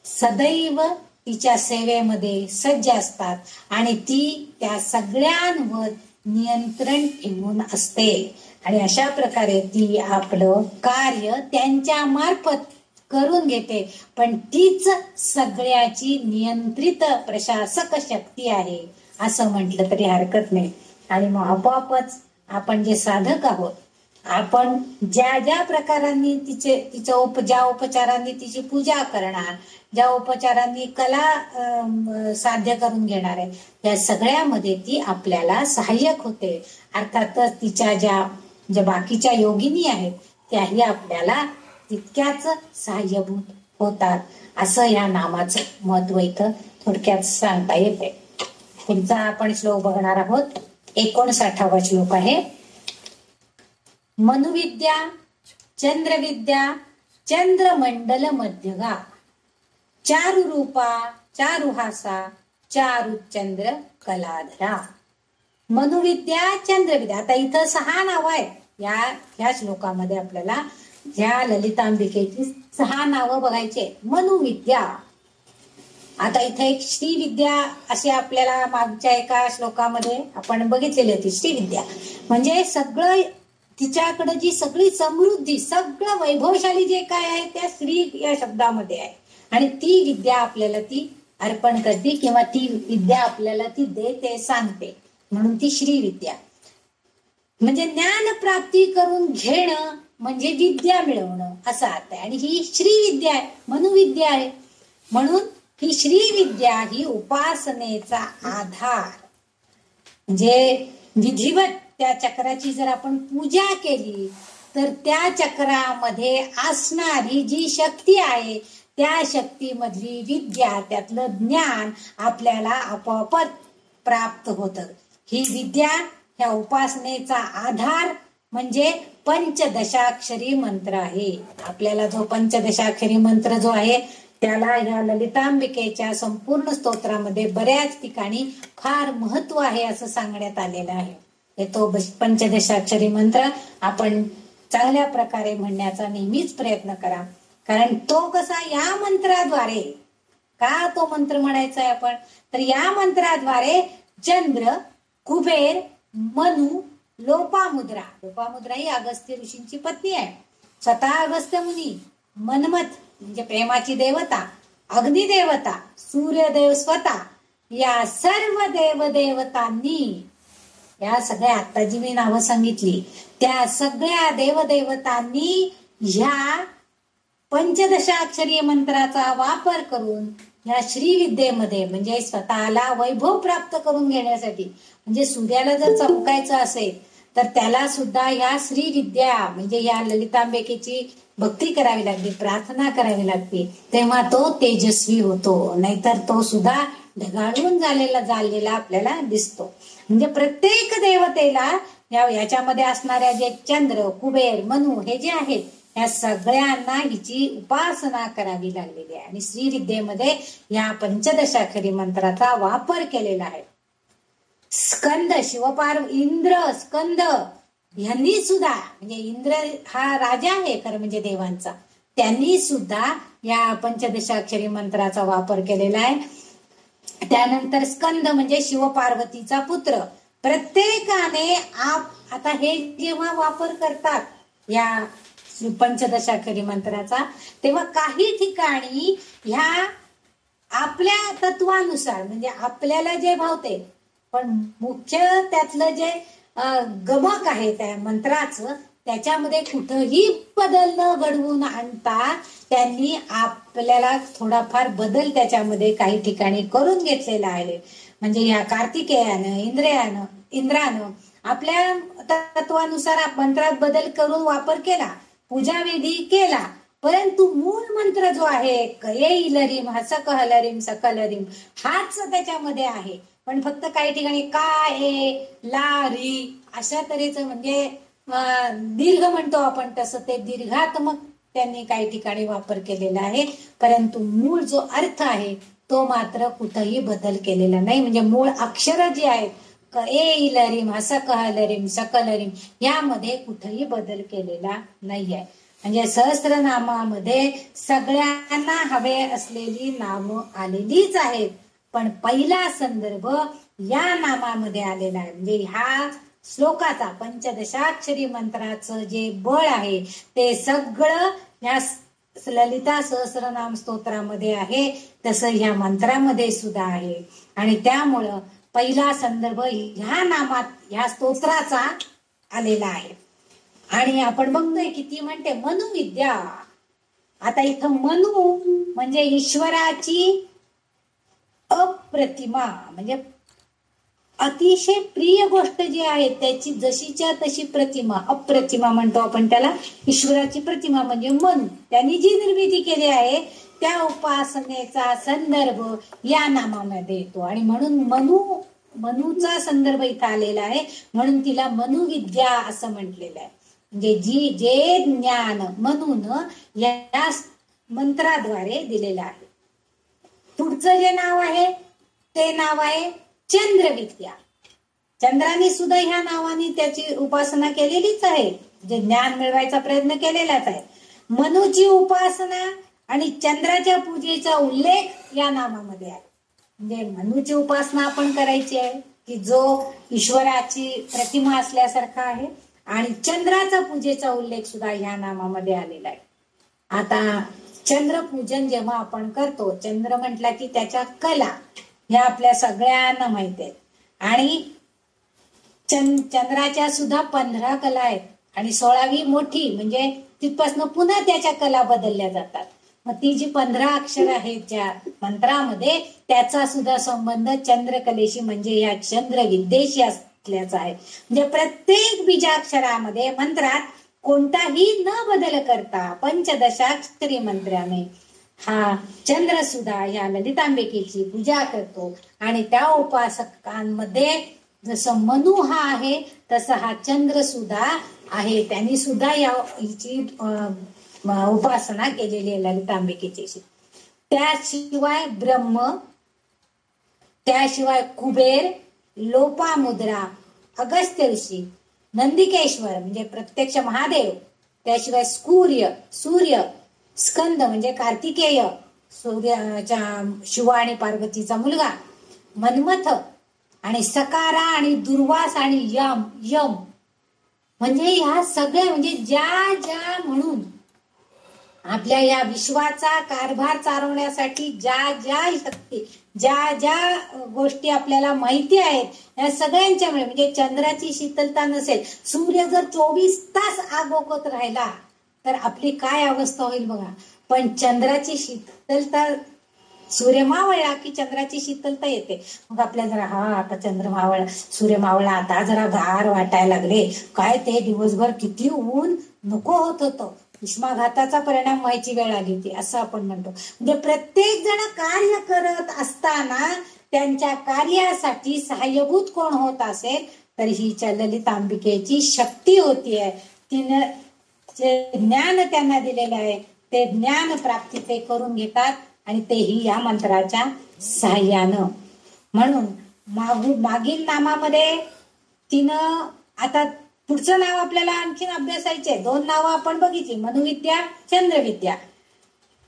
सदैव तिच्या सेवेमध्ये सज्ज असतात आणि ती त्या सगळ्यांवर नियंत्रण ठेवून असते. आणि अशा प्रकारे ती आपलं कार्य त्यांच्या मार्फत करून घेते. पण तीच सगळ्याची नियंत्रित प्रशासक शक्ती आहे असं म्हटलं तरी हरकत नाही. आणि मग आपोआपच आपण जे साधक आहोत, आपण ज्या प्रकारांनी ज्या उपचारांनी तिची पूजा करणार, ज्या उपचारांनी कला साध्य करून घेणार आहे, त्या सगळ्यामध्ये ती आपल्याला सहाय्यक होते. अर्थातच तिच्या ज्या बाकीच्या योगिनी आहेत त्याही आपल्याला तितक्याच सहाय्यभूत होतात. असं या नामाचं महत्व इथं थोडक्यात सांगता येते. पुढचा आपण श्लोक बघणार आहोत. 59वा श्लोक आहे. मनुविद्या चंद्रविद्या चंद्रमंडल मध्यगा चारुरूपा चारुहासा चारुचंद्र कलाधरा. मनुविद्या चंद्रविद्या. आता इथं 6 नावं आहेत ह्या श्लोकामध्ये. आपल्याला ह्या ललितांबिकेची 6 नावं बघायचे. मनुविद्या. आता इथे एक श्रीविद्या अशी आपल्याला मागच्या एका श्लोकामध्ये आपण बघितलेली होती. श्रीविद्या म्हणजे सगळं तिच्याकडे जी सगळी समृद्धी, सगळं वैभवशाली जे काय आहे त्या श्री या शब्दामध्ये आहे. आणि ती विद्या आपल्याला ती अर्पण करते किंवा ती विद्या आपल्याला ती देते, सांगते, म्हणून ती श्रीविद्या. म्हणजे ज्ञान प्राप्ती करून घेणं म्हणजे विद्या मिळवणं असा अर्थ आहे. आणि ही श्रीविद्या आहे, मनुविद्या आहे. म्हणून ही श्रीविद्या ही उपासनेचा आधार. म्हणजे विधिवत त्या चक्राची जर आपण पूजा केली तर त्या चक्रामध्ये असणारी जी शक्ती आहे त्या शक्तीमधली विद्या, त्यातलं ज्ञान आपल्याला आपोआपच प्राप्त होतं. ही विद्या ह्या उपासनेचा आधार म्हणजे पंचदशाक्षरी मंत्र आहे. आपल्याला जो पंचदशाक्षरी मंत्र जो आहे त्याला ह्या ललितांबिकेच्या संपूर्ण स्तोत्रामध्ये बऱ्याच ठिकाणी फार महत्व आहे असं सांगण्यात आलेलं आहे. तो पंचदशाक्षरी मंत्र आपण चांगल्या प्रकारे म्हणण्याचा नेहमीच प्रयत्न करा. कारण तो कसा या मंत्राद्वारे, का तो मंत्र म्हणायचा आहे आपण, तर या मंत्राद्वारे चंद्र, कुबेर, मनु, लोपामुद्रा ही अगस्त्य ऋषींची पत्नी आहे. स्वतः अगस्त्य मुनी, मनमथ म्हणजे प्रेमाची देवता, अग्निदेवता, सूर्यदेव स्वतः, या सर्व देवदेवतांनी, या सगळ्या आता जी मी नावं सांगितली त्या सगळ्या देवदेवतांनी ह्या पंचदशाक्षरी मंत्राचा वापर करून ह्या श्रीविद्येमध्ये म्हणजे स्वतःला वैभव प्राप्त करून घेण्यासाठी, म्हणजे सूर्याला जर चमकायचं असेल तर त्याला सुद्धा ह्या श्रीविद्या म्हणजे या ललितांबिकेची भक्ती करावी लागते, प्रार्थना करावी लागते, तेव्हा तो तेजस्वी होतो. नाहीतर तो सुद्धा ढगाळून झालेला आपल्याला दिसतो. म्हणजे प्रत्येक देवतेला याच्यामध्ये असणाऱ्या जे चंद्र, कुबेर, मनु हे जे आहेत या सगळ्यांना हिची उपासना करावी लागलेली आहे. आणि श्रीविद्येमध्ये या पंचदशाक्षरी मंत्राचा वापर केलेला आहे. स्कंद, इंद्र, स्कंद यांनी सुद्धा, म्हणजे इंद्र हा राजा आहे खरं म्हणजे देवांचा, त्यांनी सुद्धा या पंचदशाक्षरी मंत्राचा वापर केलेला आहे. त्यानंतर स्कंद म्हणजे शिवपार्वतीचा पुत्र. प्रत्येकाने आता हे जेव्हा वापर करतात या पंचदशाक्षरी मंत्राचा, तेव्हा काही ठिकाणी ह्या आपल्या तत्वानुसार म्हणजे आपल्याला जे भावते, पण मुख्य त्यातलं जे गमक आहे त्या मंत्राचं, त्याच्यामध्ये कुठंही बदल न घडवून आणता त्यांनी आपल्याला थोडाफार बदल त्याच्यामध्ये काही ठिकाणी करून घेतलेला आहे. म्हणजे या कार्तिकेयानं, इंद्रानं आपल्या तत्वानुसार मंत्रात बदल करून वापर केला, पूजाविधी केला, परंतु मूळ मंत्र जो आहे येईलरीम हसक हलरीम सकलरीम हाच त्याच्यामध्ये आहे. पण फक्त काही ठिकाणी काय ला री अशा तऱ्हेचं म्हणजे दीर्घ म्हणतो आपण तसं ते दीर्घात्मक त्यांनी काही ठिकाणी वापर केलेला आहे. परंतु मूळ जो अर्थ आहे तो मात्र कुठंही बदल केलेला नाही. म्हणजे मूळ अक्षर जी आहेत येईलरीम हसक हलरीम सकलरीम यामध्ये कुठंही बदल केलेला नाही आहे. म्हणजे सहस्त्रनामामध्ये सगळ्यांना हवे असलेली नामं आलेलीच आहेत, पण पहिला संदर्भ या नामामध्ये आलेला आहे. म्हणजे ह्या श्लोकाचा पंचदशाक्षरी मंत्राचं जे बळ आहे ते सगळं या ललिता सहस्रनाम स्तोत्रामध्ये आहे, तसं ह्या मंत्रामध्ये सुद्धा आहे. आणि त्यामुळं पहिला संदर्भ ह्या नामात ह्या स्तोत्राचा आलेला आहे. आणि आपण बघतोय किती म्हणते मनुविद्या. आता इथं मनु म्हणजे ईश्वराची अप्रतिमा म्हणजे अतिशय प्रिय गोष्ट जी आहे त्याची जशीच्या तशी प्रतिमा, अप्रतिमा म्हणतो आपण त्याला, ईश्वराची प्रतिमा म्हणजे मनु, त्यांनी जी निर्मिती केली आहे त्या उपासनेचा संदर्भ या नामामध्ये येतो. आणि म्हणून मनुचा संदर्भ इथं आलेला आहे, म्हणून तिला मनुविद्या असं म्हटलेलं आहे. म्हणजे जे ज्ञान मनुन या मंत्राद्वारे दिलेलं आहे. पुढचं जे नाव आहे ते नाव आहे चंद्रविद्या. चंद्राने सुद्धा ह्या नावाने त्याची उपासना केलेलीच आहे, जे ज्ञान मिळवायचा प्रयत्न केलेलाच आहे. मनुची उपासना आणि चंद्राच्या पूजेचा उल्लेख या नामामध्ये आहे. म्हणजे मनुची उपासना आपण करायची आहे की जो ईश्वराची प्रतिमा असल्यासारखा आहे, आणि चंद्राचा पूजेचा उल्लेख सुद्धा ह्या नामामध्ये आलेला आहे. आता चंद्रपूजन जेव्हा आपण करतो, चंद्र म्हटला की त्याच्या कला ह्या आपल्या सगळ्यांना माहित आहेत. आणि चंद्राच्या सुद्धा 15 कला आहेत आणि 16वी मोठी म्हणजे तिथपासून पुन्हा त्याच्या कला बदलल्या जातात. मग ती जी 15 अक्षर आहेत ज्या मंत्रामध्ये त्याचा सुद्धा संबंध चंद्रकलेशी म्हणजे या चंद्रविद्येशी असल्याचा आहे. म्हणजे प्रत्येक बीजाक्षरामध्ये मंत्रात कोणताही न बदल करता पंचदशाक्षरी मंत्राने हा चंद्र सुद्धा या ललितांबिकेची पूजा करतो. आणि त्या उपासकांमध्ये जसं मनु हा आहे तसं हा चंद्र सुद्धा आहे. त्यांनी सुद्धा हिची उपासना केलेली आहे ललितांबिकेची. त्याशिवाय ब्रह्म, त्याशिवाय कुबेर, लोपामुद्रा, अगस्त्य ऋषी, नंदिकेश्वर म्हणजे प्रत्यक्ष महादेव, त्याशिवाय सूर्य, स्कंद म्हणजे कार्तिकेय, सूर्याच्या शिव आणि पार्वतीचा मुलगा, मन्मथ आणि सकारा आणि दुर्वास आणि यम म्हणजे ह्या सगळ्या म्हणजे ज्या ज्या म्हणून आपल्या या विश्वाचा कारभार चालवण्यासाठी ज्या ज्या शक्ती, ज्या ज्या गोष्टी आपल्याला माहिती आहेत या सगळ्यांच्यामुळे, म्हणजे चंद्राची शीतलता नसेल, सूर्य जर 24 तास आग ओकत राहिला तर आपली काय अवस्था होईल बघा. पण चंद्राची शीतलता, सूर्य मावळला की चंद्राची शीतलता येते, मग आपल्या जरा आता चंद्र मावळला, सूर्य मावळला, आता जरा गार वाटायला लागले. काय ते दिवसभर किती ऊन नको होत होतं, उष्माघाताचा परिणाम व्हायची वेळ आली होती असं आपण म्हणतो. म्हणजे प्रत्येक जण कार्य करत असताना त्यांच्या कार्यासाठी सहाय्यभूत कोण होत असेल तर ही ललितांबिकेची शक्ती होतीये. तिनं जे ज्ञान त्यांना दिलेलं आहे ते ज्ञान प्राप्ती ते करून घेतात आणि तेही या मंत्राच्या सहाय्यानं. म्हणून मागील नामामध्ये तिनं, आता पुढचं नाव आपल्याला आणखीन अभ्यासायचे, 2 नावं आपण बघितली, मनुविद्या, चंद्रविद्या.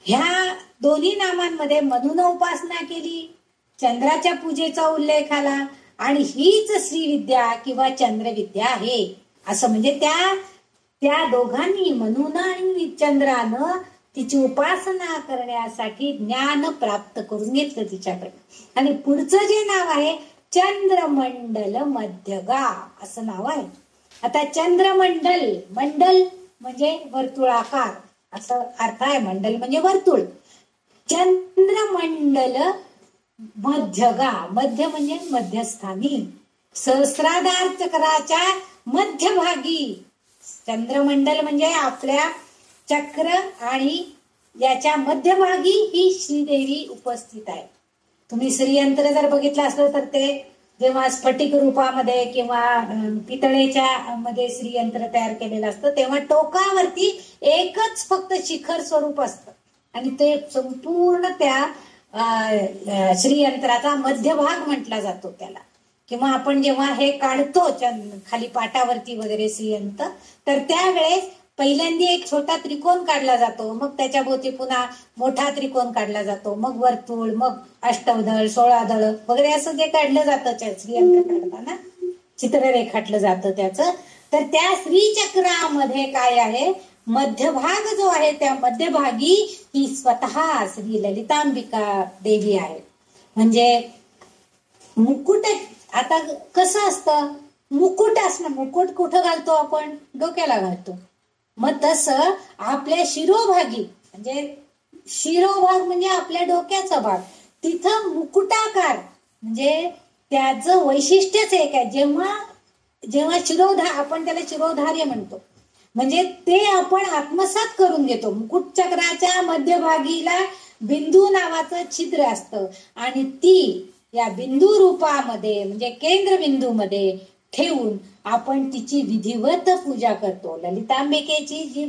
ह्या दोन्ही नामांमध्ये मनुनं उपासना केली, चंद्राच्या पूजेचा उल्लेख आला आणि हीच श्रीविद्या किंवा चंद्रविद्या आहे असं. म्हणजे त्या दोघांनी, मनुनं आणि चंद्रानं, तिची उपासना करण्यासाठी ज्ञान प्राप्त करून घेतलं तिच्याकडे. आणि पुढचं जे नाव आहे चंद्रमंडल मध्यगा असं नाव आहे. आता चंद्रमंडल, मंडल म्हणजे वर्तुळाकार असं अर्थ आहे, मंडल म्हणजे वर्तुळ. चंद्रमंडल मध्यगा, मध्य म्हणजे मध्यस्थानी, सहस्राधार चक्राच्या मध्यभागी. चंद्रमंडल म्हणजे आपल्या चक्र आणि याच्या मध्यभागी ही श्रीदेवी उपस्थित आहे. तुम्ही श्रीयंत्र जर बघितलं असलं तर ते जेव्हा स्फटिक रूपामध्ये किंवा पितळेच्या मध्ये श्रीयंत्र तयार केलेलं असतं तेव्हा टोकावरती एकच फक्त शिखर स्वरूप असतं आणि ते संपूर्ण त्या श्रीयंत्राचा मध्यभाग म्हटला जातो त्याला. किंवा आपण जेव्हा हे काढतो खाली पाटावरती वगैरे श्रीयंत्र, तर त्यावेळेस पहिल्यांदा एक छोटा त्रिकोण काढला जातो, मग त्याच्या भोवती पुन्हा मोठा त्रिकोण काढला जातो, मग वर्तुळ, मग अष्टदळ, 16 वगैरे असं जे काढलं जातं श्रीयंत्र काढताना, चित्र रेखाटलं जातं त्याचं. तर त्या श्रीचक्रामध्ये काय आहे, मध्यभाग जो आहे त्या मध्यभागी ही स्वतः श्री ललितांबिका देवी आहे. म्हणजे मुकुट, आता कसं असतं, मुकुट असणं, मुकुट कुठं घालतो आपण, डोक्याला घालतो. मग तसं आपल्या शिरोभागी, म्हणजे शिरोभाग म्हणजे आपल्या डोक्याचा भाग, तिथं मुकुटाकार म्हणजे त्याचं वैशिष्ट्यच एक आहे. जेव्हा शिरोधार, आपण त्याला शिरोधार्य म्हणतो, म्हणजे ते आपण आत्मसात करून घेतो. मुकुट चक्राच्या मध्यभागीला बिंदू नावाचं छिद्र असतं आणि ती या बिंदू रूपामध्ये म्हणजे केंद्रबिंदू मध्ये ठेवून आपण तिची विधिवत पूजा करतो. ललितांबिकेची जी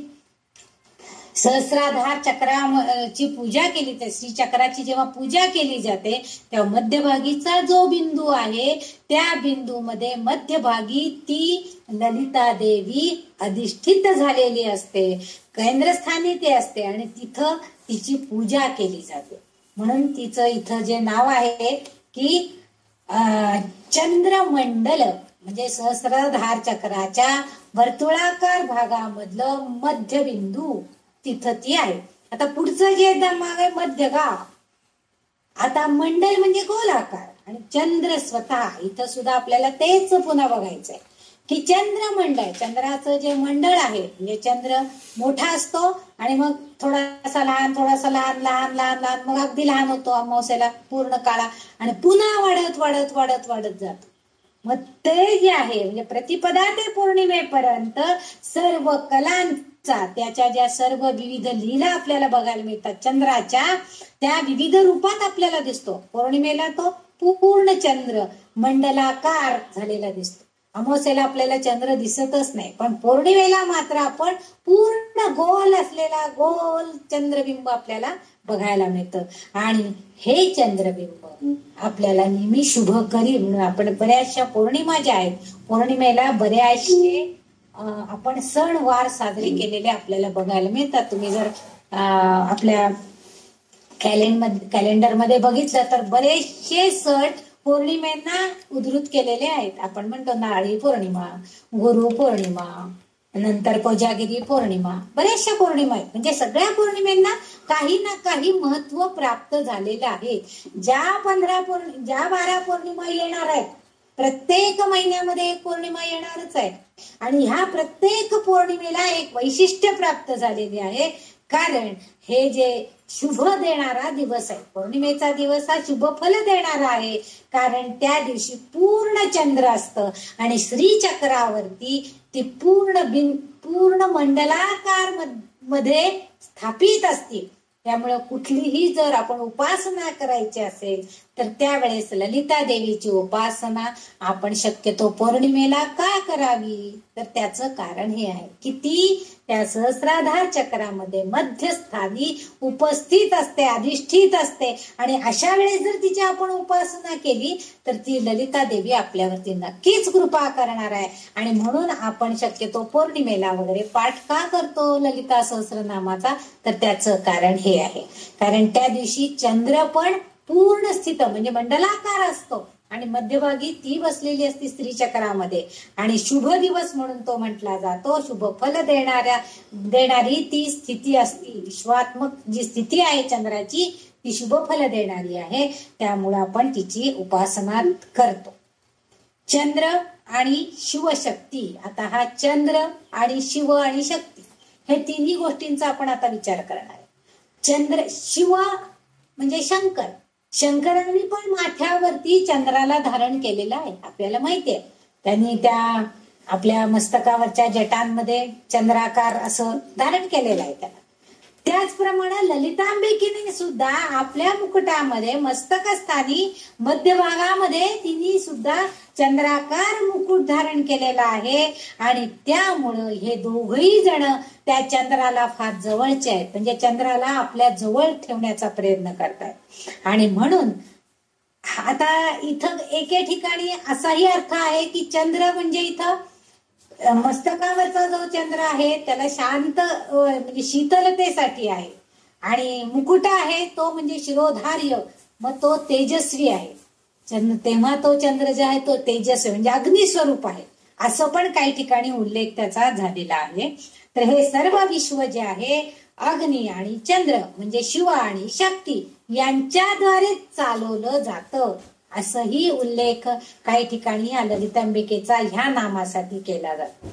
सहस्राधार चक्राची पूजा केली, त्या श्री चक्राची जेव्हा पूजा केली जाते तेव्हा मध्यभागीचा जो बिंदू आहे त्या बिंदूमध्ये मध्यभागी ती ललिता देवी अधिष्ठित झालेली असते, केंद्रस्थानी ते असते आणि तिथं तिची पूजा केली जाते. म्हणून तिचं इथं जे नाव आहे की चंद्रमंडल म्हणजे सहस्राधार चक्राच्या वर्तुळाकार भागामधलं मध्यबिंदू तिथं ती आहे. आता पुढचं जे नाव आहे मध्यगा. आता मंडल म्हणजे गोलाकार आणि चंद्र स्वतः, इथं सुद्धा आपल्याला तेच पुन्हा बघायचंय की चंद्रमंडळ, चंद्राचं जे मंडळ आहे म्हणजे चंद्र मोठा असतो आणि मग थोडासा लहान, थोडासा लहान, लहान लहान लहान, मग अगदी लहान होतो अमावस्येला पूर्ण काळा आणि पुन्हा वाढत वाढत वाढत वाढत जातो. मग ते जे आहे म्हणजे प्रतिपदा ते पौर्णिमेपर्यंत सर्व कलांचा, त्याच्या ज्या सर्व विविध लीला आपल्याला बघायला मिळतात चंद्राच्या, त्या विविध रूपात आपल्याला दिसतो. पौर्णिमेला तो पूर्ण चंद्र मंडलाकार झालेला दिसतो. अमावस्येला आपल्याला चंद्र दिसतच नाही, पण पौर्णिमेला मात्र आपण पूर्ण गोल असलेला गोल चंद्रबिंब आपल्याला बघायला मिळतं. आणि हे चंद्रबिंब आपल्याला नेहमी शुभ करी म्हणून आपण बऱ्याचशा पौर्णिमा ज्या आहेत, पौर्णिमेला बऱ्याचशे आपण सणवार साजरे केलेले आपल्याला बघायला मिळतात. तुम्ही जर आपल्या कॅलेंडरमध्ये बघितलं तर बरेचसे सण पौर्णिमेंना उद्धृत केलेले आहेत. आपण म्हणतो नारळी पौर्णिमा, गुरु पौर्णिमा, नंतर कोजागिरी पौर्णिमा, बऱ्याचशा पौर्णिमा आहेत. म्हणजे सगळ्या पौर्णिमेंना काही ना काही महत्व प्राप्त झालेलं आहे. ज्या 12 पौर्णिमा येणार आहेत, प्रत्येक महिन्यामध्ये एक पौर्णिमा येणारच आहे आणि ह्या प्रत्येक पौर्णिमेला एक वैशिष्ट्य प्राप्त झालेले आहे. कारण हे जे शुभ देणारा दिवस आहे, पौर्णिमेचा दिवस हा शुभ फल देणारा आहे. कारण त्या दिवशी पूर्ण चंद्र असतं आणि श्रीचक्रावरती ती पूर्ण मंडलाकार मध्ये स्थापित असतील. त्यामुळे कुठलीही जर आपण उपासना करायची असेल तर त्यावेळेस ललिता देवीची उपासना आपण शक्यतो पौर्णिमेला का करावी, तर त्याचं कारण हे आहे की ती त्या सहस्राधार चक्रामध्ये मध्यस्थानी उपस्थित असते, अधिष्ठित असते आणि अशा वेळेस जर तिची आपण उपासना केली तर ती ललिता देवी आपल्यावरती नक्कीच कृपा करणार आहे. आणि म्हणून आपण शक्यतो पौर्णिमेला वगैरे पाठ का करतो ललिता सहस्रनामाचा, तर त्याचं कारण हे आहे. कारण त्या दिवशी चंद्र पण पूर्ण स्थित म्हणजे मंडलाकार असतो आणि मध्यभागी ती बसलेली असती श्रीचक्रामध्ये आणि शुभ दिवस म्हणून तो म्हटला जातो. शुभ फल देणारी ती स्थिती असती. विश्वात्मक जी स्थिती आहे चंद्राची ती शुभ फल देणारी आहे. त्यामुळे आपण तिची उपासना करतो. चंद्र आणि शिवशक्ती. आता हा चंद्र आणि शिव आणि शक्ती हे तिन्ही गोष्टींचा आपण आता विचार करणार आहे. शिव म्हणजे शंकर. शंकरांनी पण माथ्यावरती चंद्राला धारण केलेलं आहे, आपल्याला माहिती आहे. त्यांनी त्या आपल्या मस्तकावरच्या जटांमध्ये चंद्राकार असं धारण केलेलं आहे त्याला. त्याचप्रमाणे ललितांबिकेने सुद्धा आपल्या मुकुटामध्ये मस्तकस्थानी मध्यभागामध्ये तिने सुद्धा चंद्राकार मुकुट धारण केलेला आहे आणि त्यामुळं हे दोघही जण त्या चंद्राला फार जवळचे आहेत. म्हणजे चंद्राला आपल्या जवळ ठेवण्याचा प्रयत्न करतात आणि म्हणून आता इथं एके ठिकाणी असाही अर्थ आहे की चंद्र म्हणजे इथं मस्तकावरचा जो चंद्र आहे त्याला शांत म्हणजे शीतलतेसाठी आहे आणि मुकुट आहे तो म्हणजे शिरोधार्य, मग तो तेजस्वी आहे. तेव्हा तो चंद्र जो आहे तो तेजस्वी म्हणजे अग्निस्वरूप आहे, असं पण काही ठिकाणी उल्लेख त्याचा झालेला आहे. तर हे सर्व विश्व जे आहे अग्नी आणि चंद्र म्हणजे शिव आणि शक्ती यांच्याद्वारे चालवलं जातं, असंही उल्लेख काही ठिकाणी या ललितांबिकेचा ह्या नामासाठी केला जातो.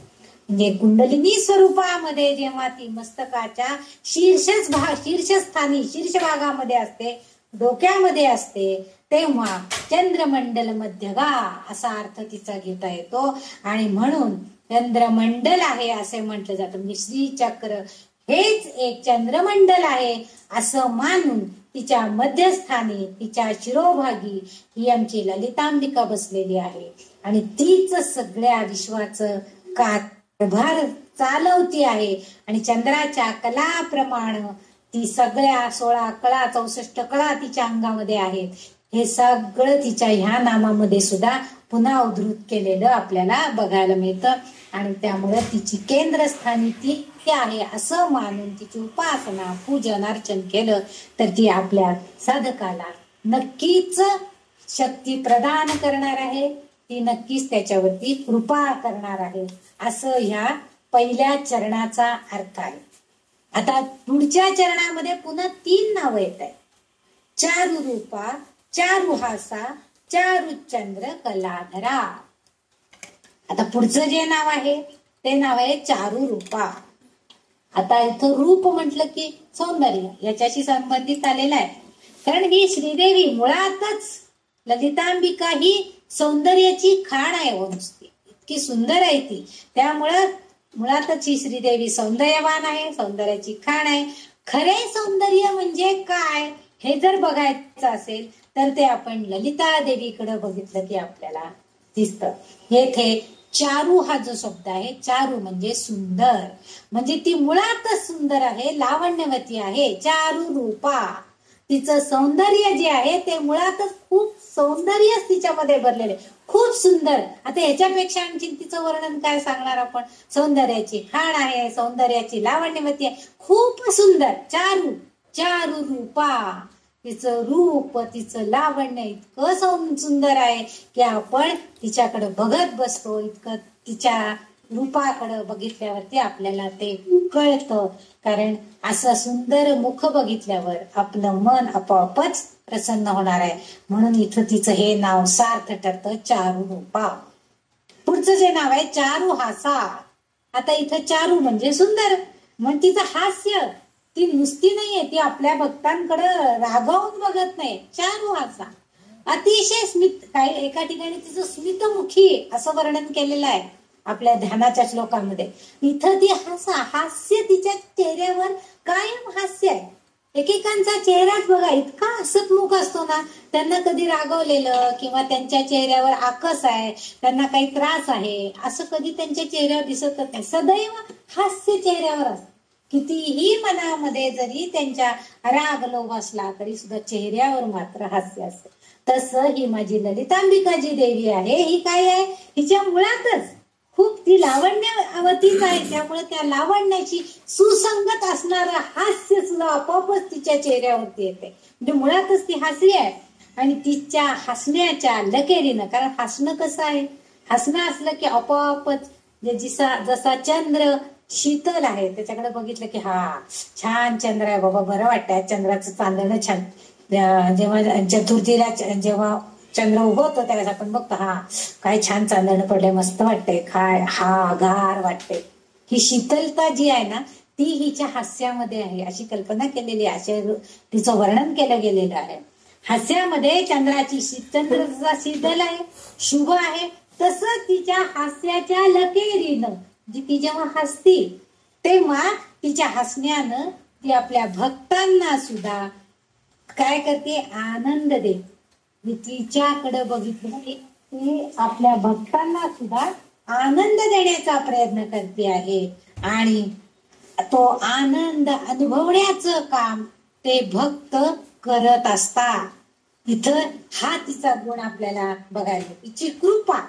म्हणजे कुंडलिनी स्वरूपामध्ये जेव्हा ती मस्तकाच्या शीर्षस्थानी शीर्ष भागामध्ये असते, डोक्यामध्ये असते, तेव्हा चंद्रमंडल मध्यगा असा अर्थ तिचा घेता येतो आणि म्हणून चंद्रमंडल आहे असे म्हटलं जातं. म्हणजे श्रीचक्र हेच एक चंद्रमंडल आहे असं मानून तिच्या मध्यस्थानी तिच्या शिरोभागी ही आमची ललितांबिका बसलेली आहे आणि तीच सगळ्या विश्वाचं कारभार चालवती आहे आणि चंद्राच्या कलाप्रमाणे ती सगळ्या 16 कळा 64 कळा तिच्या अंगामध्ये आहेत. हे सगळं तिच्या ह्या नामामध्ये सुद्धा पुन्हा उद्धृत केलेलं आपल्याला बघायला मिळतं आणि त्यामुळे तिची केंद्रस्थानी ती आहे असं मानून तिची उपासना पूजन अर्चन केलं तर ती आपल्या साधकाला नक्कीच शक्ती प्रदान करणार आहे, ती नक्कीच त्याच्यावरती कृपा करणार आहे, असं ह्या पहिल्या चरणाचा अर्थ आहे. आता पुढच्या चरणामध्ये पुन्हा 3 नावं येत आहेत. चारु रूपा, चारु हासा, चारुचंद्र कलाधरा. आता पुढचं जे नाव आहे ते नाव आहे चारु रूपा. आता इथं रूप म्हटलं की सौंदर्य याच्याशी संबंधित आलेलं आहे. कारण ही श्रीदेवी मुळातच ललितांबिका ही सौंदर्याची खाण आहे, नुसती इतकी सुंदर आहे ती. त्यामुळं मुळातच ही श्रीदेवी सौंदर्यवान आहे, सौंदर्याची खाण आहे. खरे सौंदर्य म्हणजे काय हे जर बघायचं असेल तर ते आपण ललिता देवीकडे बघितलं की आपल्याला दिसतं. येथे चारू हा जो शब्द आहे, चारू म्हणजे सुंदर, म्हणजे ती मुळातच सुंदर आहे, लावण्यवती आहे. चारू रूपा, तिचं सौंदर्य जे आहे ते मुळातच खूप सौंदर्यच तिच्यामध्ये भरलेले, खूप सुंदर. आता ह्याच्यापेक्षा आणखी तिचं वर्णन काय सांगणार आपण? सौंदर्याची खाण आहे, सौंदर्याची लावण्यवती आहे, खूप सुंदर. चारू चारू रूपा, तिचं रूप, तिचं लावण्य इतकं सुंदर आहे की आपण तिच्याकडे बघत बसतो. इतकं तिच्या रूपाकडे बघितल्यावरती आपल्याला ते कळतं. कारण असं सुंदर मुख बघितल्यावर आपलं मन आपोआपच प्रसन्न होणार आहे. म्हणून इथं तिचं हे नाव सार्थ ठरतं, चारू रूपा. पुढचं जे नाव आहे चारू हासा. आता इथं चारू म्हणजे सुंदर, मग तिचं हास्य, ती नुसती नाहीये, ती आपल्या भक्तांकडे रागावून बघत नाही. चारू हासा, अतिशय स्मित. काही एका ठिकाणी तिचं स्मितमुखी असं वर्णन केलेलं आहे आपल्या ध्यानाच्या श्लोकामध्ये. इथं ती हास्य, तिच्या चेहऱ्यावर कायम हास्य आहे. एकेकांचा चेहराच बघा इतका हसतमुख असतो ना, त्यांना कधी रागवलेलं किंवा त्यांच्या चेहऱ्यावर आकस आहे, त्यांना काही त्रास आहे असं कधी त्यांच्या चेहऱ्यावर दिसतच नाही. सदैव हास्य चेहऱ्यावर असतं. कितीही मनामध्ये जरी त्यांच्या राग लोभ असला तरी सुद्धा चेहऱ्यावर मात्र हास्य असते. तसं ही माझी ललितांबिका जी देवी आहे, ही काय आहे, हिच्या मुळातच खूप ती लावण्यवतीच आहे. त्यामुळे त्या लावण्याची सुसंगत असणारं हास्य सुद्धा आपोआपच तिच्या चेहऱ्यावरती येते. म्हणजे मुळातच ती हसली आहे. आणि तिच्या हसण्याच्या लकेरीनं, कारण हसणं कसं आहे, हसणं असलं की आपोआपच जसा चंद्र शीतल आहे त्याच्याकडे बघितलं की हा छान चंद्र आहे बाबा, बरं वाटतंय, चंद्राचं चांदणं छान. जेव्हा चतुर्थीला जेव्हा चंद्र उगवतो त्यावेळेस आपण बघतो हा काय छान चांदणं पडलंय, मस्त वाटतंय, काय हा गार वाटते. ही शीतलता जी आहे ना ती हिच्या हास्यामध्ये आहे अशी कल्पना केलेली आहे, असे तिचं वर्णन केलं गेलेलं आहे. हास्यामध्ये चंद्राची चंद्र जसा शीतल आहे, शुभ आहे, तसं तिच्या हास्याच्या लकेरीनं ती जेव्हा हसती तेव्हा तिच्या हसण्यानं ती आपल्या भक्तांना सुद्धा काय करते, आनंद देते. मी तिच्याकडे बघितलं की आपल्या भक्तांना सुद्धा आनंद देण्याचा प्रयत्न करते आहे. आणि तो आनंद अनुभवण्याचं काम ते भक्त करत असतात. इथं हा तिचा गुण आपल्याला बघायला, तिची कृपा,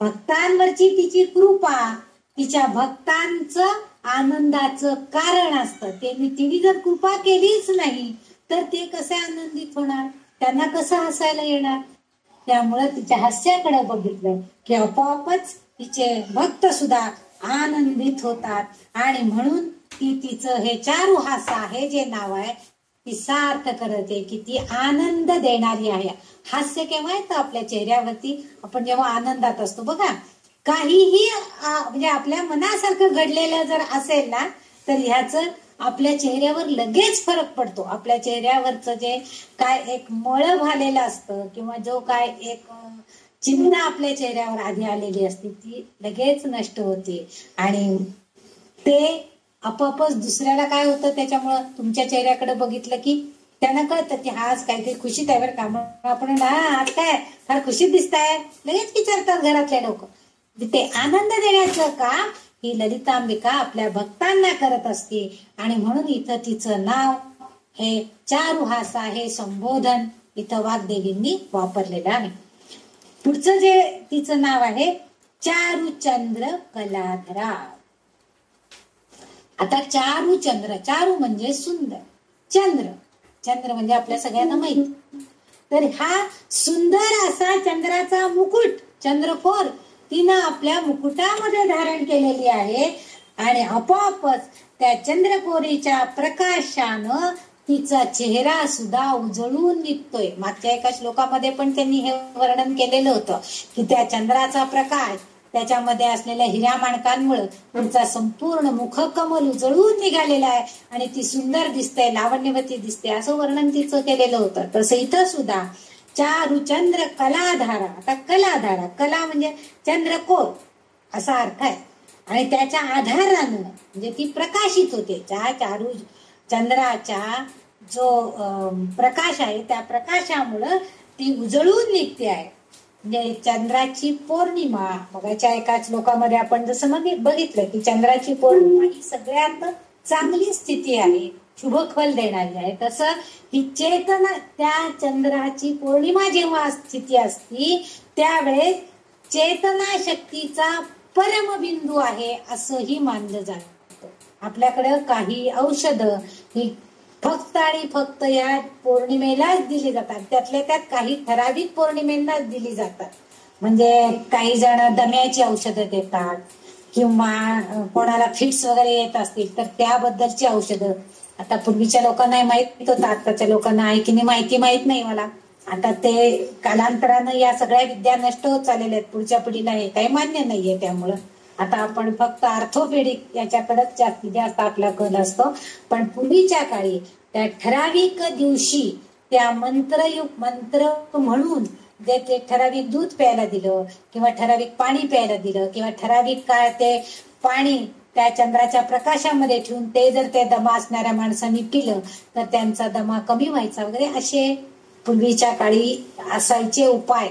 भक्तांवरची तिची कृपा, तिच्या भक्तांचं आनंदाचं कारण असतं. तिने जर कृपा केलीच नाही तर ते कसे आनंदित होणार, त्यांना कसं हसायला येणार. त्यामुळे तिच्या हास्याकडे बघितलं की आपोआपच तिचे भक्त सुद्धा आनंदित होतात. आणि म्हणून तिचं हे चारू हासा हे जे नाव आहे ती सार्थ करते की ती आनंद देणारी आहे. हास्य केव्हा येतं आपल्या चेहऱ्यावरती, आपण जेव्हा आनंदात असतो बघा. काहीही म्हणजे आपल्या मनासारखं घडलेलं जर असेल ना तर ह्याचं आपल्या चेहऱ्यावर लगेच फरक पडतो. आपल्या चेहऱ्यावरचं जे काय एक मळ झालेलं असतं किंवा जो काय एक चिन्ह आपल्या चेहऱ्यावर आधी आलेली असते ती लगेच नष्ट होते. आणि ते आपोआपच दुसऱ्याला काय होतं, त्याच्यामुळं तुमच्या चेहऱ्याकडे बघितलं की त्यांना कळतं की हा आज काहीतरी खुशीत आहे बरं का. मग आपण आज काय फार खुशीत दिसताय लगेच विचारतात घरातले लोक. ते आनंद देण्याचं काम ही ललितांबिका आपल्या भक्तांना करत असते. आणि म्हणून इथं तिचं नाव हे चारुहासा हे संबोधन इथं वाग्देवींनी वापरलेलं आहे. पुढचं जे तिचं नाव आहे चारुचंद्र कलाधरा. आता चारुचंद्र, चारू म्हणजे सुंदर, चंद्र, चंद्र म्हणजे आपल्या सगळ्यांना माहित. तर हा सुंदर असा चंद्राचा मुकुट, चंद्रकोर तिनं आपल्या मुकुटामध्ये धारण केलेली आहे. आणि आपोआपच त्या चंद्रकोरीच्या प्रकाशानं तिचा चेहरा सुद्धा उजळून निघतोय. मागच्या एका श्लोकामध्ये पण त्यांनी हे वर्णन केलेलं होतं की त्या चंद्राचा प्रकाश त्याच्यामध्ये असलेल्या हिऱ्या माणकांमुळे तिचा संपूर्ण मुखकमल उजळून निघालेला आहे आणि ती सुंदर दिसते, लावण्यवती दिसते असं वर्णन तिचं केलेलं होतं. तसं इथं सुद्धा चारुचंद्र कलाधारा. आता कलाधारा, कला म्हणजे चंद्रकोर असा अर्थ आहे. आणि त्याच्या आधारानं म्हणजे ती प्रकाशित होते. चारू चंद्राच्या जो प्रकाश आहे त्या प्रकाशामुळं ती उजळून निघते आहे. म्हणजे चंद्राची पौर्णिमा, बघायच्या एका श्लोकामध्ये आपण जसं बघितलं की चंद्राची पौर्णिमा ही सगळ्यात चांगली स्थिती आहे. शुभफल देणारी आहे. तसं ही चेतना, त्या चंद्राची पौर्णिमा जेव्हा स्थिती असती त्यावेळेस चेतना शक्तीचा परमबिंदू आहे असंही मानलं जातं. आपल्याकडं काही औषधं ही फक्त आणि फक्त या पौर्णिमेलाच दिली जातात. त्यातल्या त्यात काही ठराविक पौर्णिमेलाच दिली जातात. म्हणजे काही जण दम्याची औषधं देतात किंवा कोणाला फिट्स वगैरे येत असतील तर त्याबद्दलची औषधं. आता पूर्वीच्या लोकांना माहित होतं, आताच्या लोकांना आहे की नाही माहिती माहित नाही मला. आता ते कालांतरानं या सगळ्या विद्या नष्ट होत चाललेल्या आहेत. पुढच्या पिढीला हे काही मान्य नाहीये. त्यामुळं आता आपण फक्त ऑर्थोपेडिक याच्याकडेच जास्तीत जास्त आपला कल असतो. पण पूर्वीच्या काळी त्या ठराविक दिवशी त्या मंत्र म्हणून ते ठराविक दूध प्यायला दिलं किंवा ठराविक पाणी प्यायला दिलं किंवा ठराविक काळ ते पाणी त्या चंद्राच्या प्रकाशामध्ये ठेवून ते जर ते दमा असणाऱ्या माणसांनी पिलं तर त्यांचा दमा कमी व्हायचा वगैरे असे पूर्वीच्या काळी असायचे उपाय.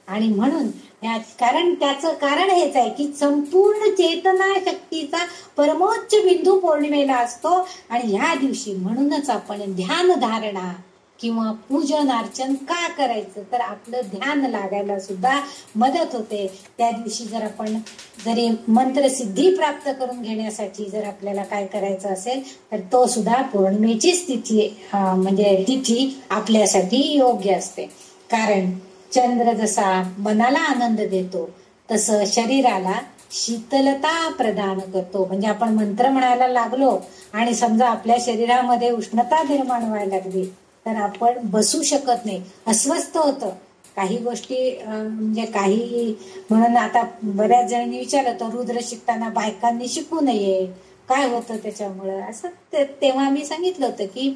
आणि म्हणून त्याचं कारण हेच आहे की संपूर्ण चेतना शक्तीचा परमोच्च बिंदू पौर्णिमेला असतो. आणि ह्या दिवशी म्हणूनच आपण ध्यान धारणा किंवा पूजन अर्चन का करायचं तर आपलं ध्यान लागायला सुद्धा मदत होते. त्या दिवशी जर आपण जरी मंत्रसिद्धी प्राप्त करून घेण्यासाठी जर आपल्याला काय करायचं असेल तर तो सुद्धा पौर्णिमेची स्थिती म्हणजे तिथी आपल्यासाठी योग्य असते. कारण चंद्र जसा मनाला आनंद देतो तसं शरीराला शीतलता प्रदान करतो. म्हणजे आपण मंत्र म्हणायला लागलो आणि समजा आपल्या शरीरामध्ये उष्णता निर्माण व्हायला लागली तर आपण बसू शकत नाही, अस्वस्थ होतं. काही गोष्टी म्हणजे काही म्हणून आता बऱ्याच जणांनी विचारलं तर रुद्र शिकताना बायकांनी शिकू नये, काय होतं त्याच्यामुळं असं. तेव्हा मी सांगितलं होतं की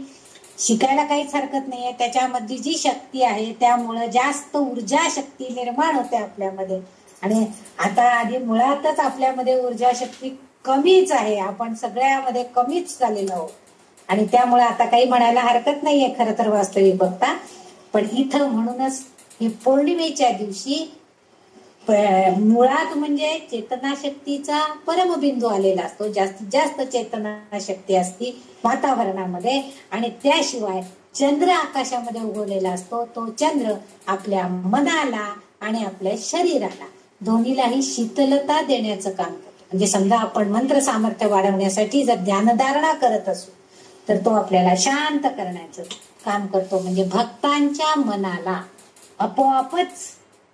शिकायला काहीच हरकत नाहीये. त्याच्यामध्ये जी शक्ती आहे त्यामुळं जास्त ऊर्जा शक्ती निर्माण होते आपल्यामध्ये. आणि आता आधी मुळातच आपल्यामध्ये ऊर्जा शक्ती कमीच आहे. आपण सगळ्यामध्ये कमीच झालेलो आहोत. आणि त्यामुळे आता काही म्हणायला हरकत नाहीये खरं तर वास्तविक बघता. पण इथं म्हणूनच ही पौर्णिमेच्या दिवशी मुळात म्हणजे चेतना शक्तीचा परमबिंदू आलेला असतो. जास्तीत जास्त चेतना शक्ती असती वातावरणामध्ये. आणि त्याशिवाय चंद्र आकाशामध्ये उगवलेला असतो. तो चंद्र आपल्या मनाला आणि आपल्या शरीराला दोन्हीलाही शीतलता देण्याचं काम करतो. म्हणजे समजा आपण मंत्र सामर्थ्य वाढवण्यासाठी जर ध्यानधारणा करत असू तर तो आपल्याला शांत करण्याचं काम करतो. म्हणजे भक्तांच्या मनाला आपोआपच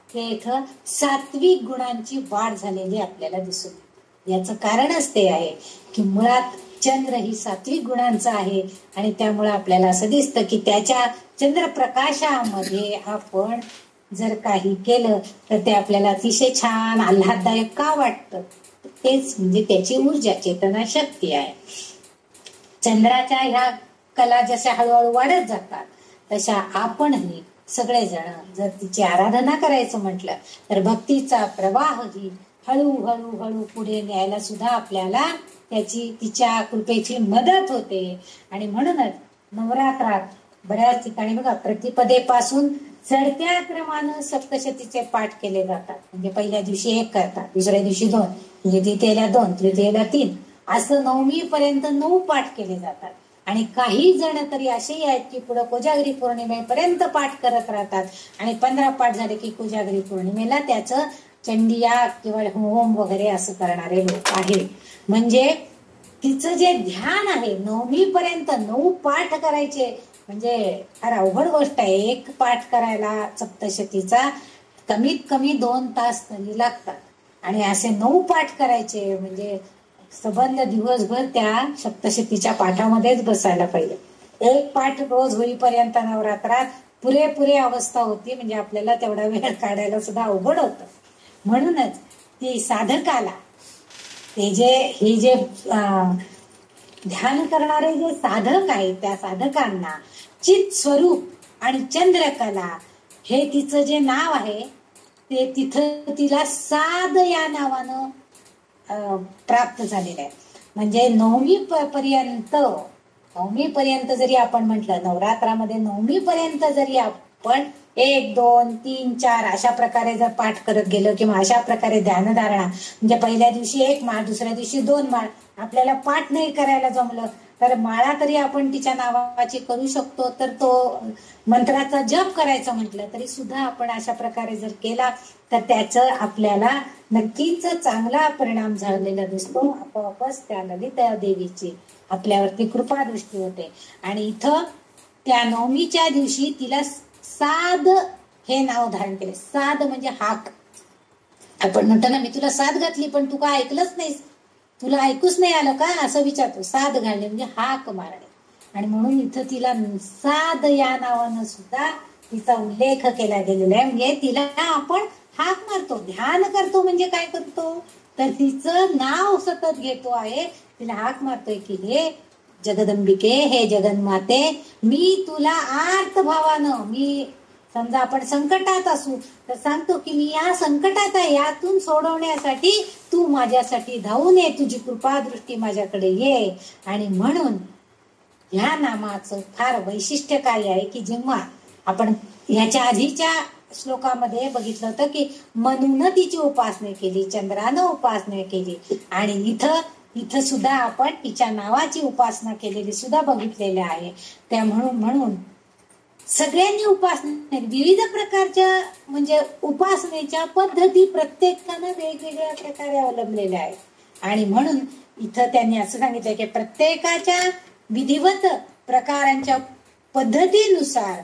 हे इथं सात्विक गुणांची वाढ झालेली आपल्याला दिसून येते. याचं कारणच ते आहे की मुळात चंद्र ही सात्विक गुणांचा आहे. आणि त्यामुळे आपल्याला असं दिसतं की त्याच्या चंद्रप्रकाशामध्ये आपण जर काही केलं तर ते आपल्याला अतिशय छान आल्हाददायक का वाटतं. तेच म्हणजे त्याची ऊर्जा चेतना शक्ती आहे. चंद्राच्या ह्या कला जशा हळूहळू वाढत जातात तशा आपणही सगळेजण जर तिची आराधना करायचं म्हटलं तर भक्तीचा प्रवाह ही हळूहळू हळू पुढे न्यायला सुद्धा आपल्याला तिच्या कृपेची मदत होते. आणि म्हणूनच नवरात्रात बऱ्याच ठिकाणी बघा प्रतिपदेपासून चढत्या क्रमानं सप्तशतीचे पाठ केले जातात. म्हणजे पहिल्या दिवशी 1 करतात, दुसऱ्या दिवशी 2, म्हणजे द्वितीयेला 2, तृतीयेला 3 असं 9वी पर्यंत 9 पाठ केले जातात. आणि काही जण तरी असेही आहेत की पुढे कोजागरी पौर्णिमेपर्यंत पाठ करत राहतात. आणि 15 पाठ झाले की कोजागरी पौर्णिमेला त्याचं चंडिया किंवा होम वगैरे असं करणारे लोक आहेत. म्हणजे तिचं जे ध्यान आहे 9वी पर्यंत 9 पाठ करायचे म्हणजे फार अवघड गोष्ट आहे. 1 पाठ करायला सप्तशतीचा कमीत कमी 2 तास तरी लागतात. आणि असे 9 पाठ करायचे म्हणजे संबंध दिवसभर त्या सप्तशतीच्या पाठामध्येच बसायला पाहिजे. 1 पाठ रोज होईपर्यंत नवरात्रात पुरेपुरे अवस्था होती. म्हणजे आपल्याला तेवढा वेळ काढायला सुद्धा अवघड होतं. म्हणूनच ती साधकाला हे जे ध्यान करणारे जे साधक आहेत त्या साधकांना चित स्वरूप आणि चंद्रकला हे तिचं जे नाव आहे ते तिथं तिला साध या नावानं प्राप्त झालेलं आहे. म्हणजे 9वी पर्यंत जरी आपण म्हटलं नवरात्रामध्ये 9वी पर्यंत जरी आपण 1, 2, 3, 4 अशा प्रकारे जर पाठ करत गेलो किंवा अशा प्रकारे ध्यानधारणा म्हणजे पहिल्या दिवशी 1 माळ, दुसऱ्या दिवशी 2 माळ आपल्याला पाठ नाही करायला जमलं तर माळा तरी आपण तिच्या नावाची करू शकतो. तर तो मंत्राचा जप करायचा म्हटलं तरी सुद्धा आपण अशा प्रकारे जर केला तर त्याचं आपल्याला नक्कीच चांगला परिणाम झालेला दिसतो. आपोआपच त्या ललिता देवीची आपल्यावरती कृपादृष्टी होते. आणि इथं त्या नवमीच्या दिवशी तिला साध हे नाव धारण केले. साध म्हणजे हाक. आपण म्हणतो ना, मी तुला साथ घातली पण तू का ऐकलंच नाहीस, तुला ऐकूच नाही आलं का, असं विचारतो. साथ घालणे म्हणजे हाक मारणे. आणि म्हणून इथं तिला साध या नावानं सुद्धा तिचा उल्लेख केला गेलेला आहे. म्हणजे तिला आपण हाक मारतो, ध्यान करतो. म्हणजे काय करतो तर तिचं नाव सतत घेतो आहे. तिला हाक मारतोय की हे जगदंबिके, हे जगन्माते, मी तुला आर्त भावानं, मी समजा आपण संकटात असू तर सांगतो की मी या संकटात आहे, यातून सोडवण्यासाठी तू माझ्यासाठी धावून ये, तुझी कृपा दृष्टी माझ्याकडे ये. आणि म्हणून ह्या नामाचं फार वैशिष्ट्य काय आहे की जेव्हा आपण ह्याच्या आधीच्या श्लोकामध्ये बघितलं होतं की मनून तिची उपासना केली, चंद्रानं उपासना केली, आणि इथं सुद्धा आपण तिच्या नावाची उपासना केलेली सुद्धा बघितलेली आहे. त्या म्हणून सगळ्यांनी उपासना, विविध प्रकारच्या म्हणजे उपासनेच्या पद्धती प्रत्येकानं वेगवेगळ्या प्रकारे अवलंबलेल्या आहेत. आणि म्हणून इथं त्यांनी असं सांगितलं की प्रत्येकाच्या विधिवत प्रकारांच्या पद्धतीनुसार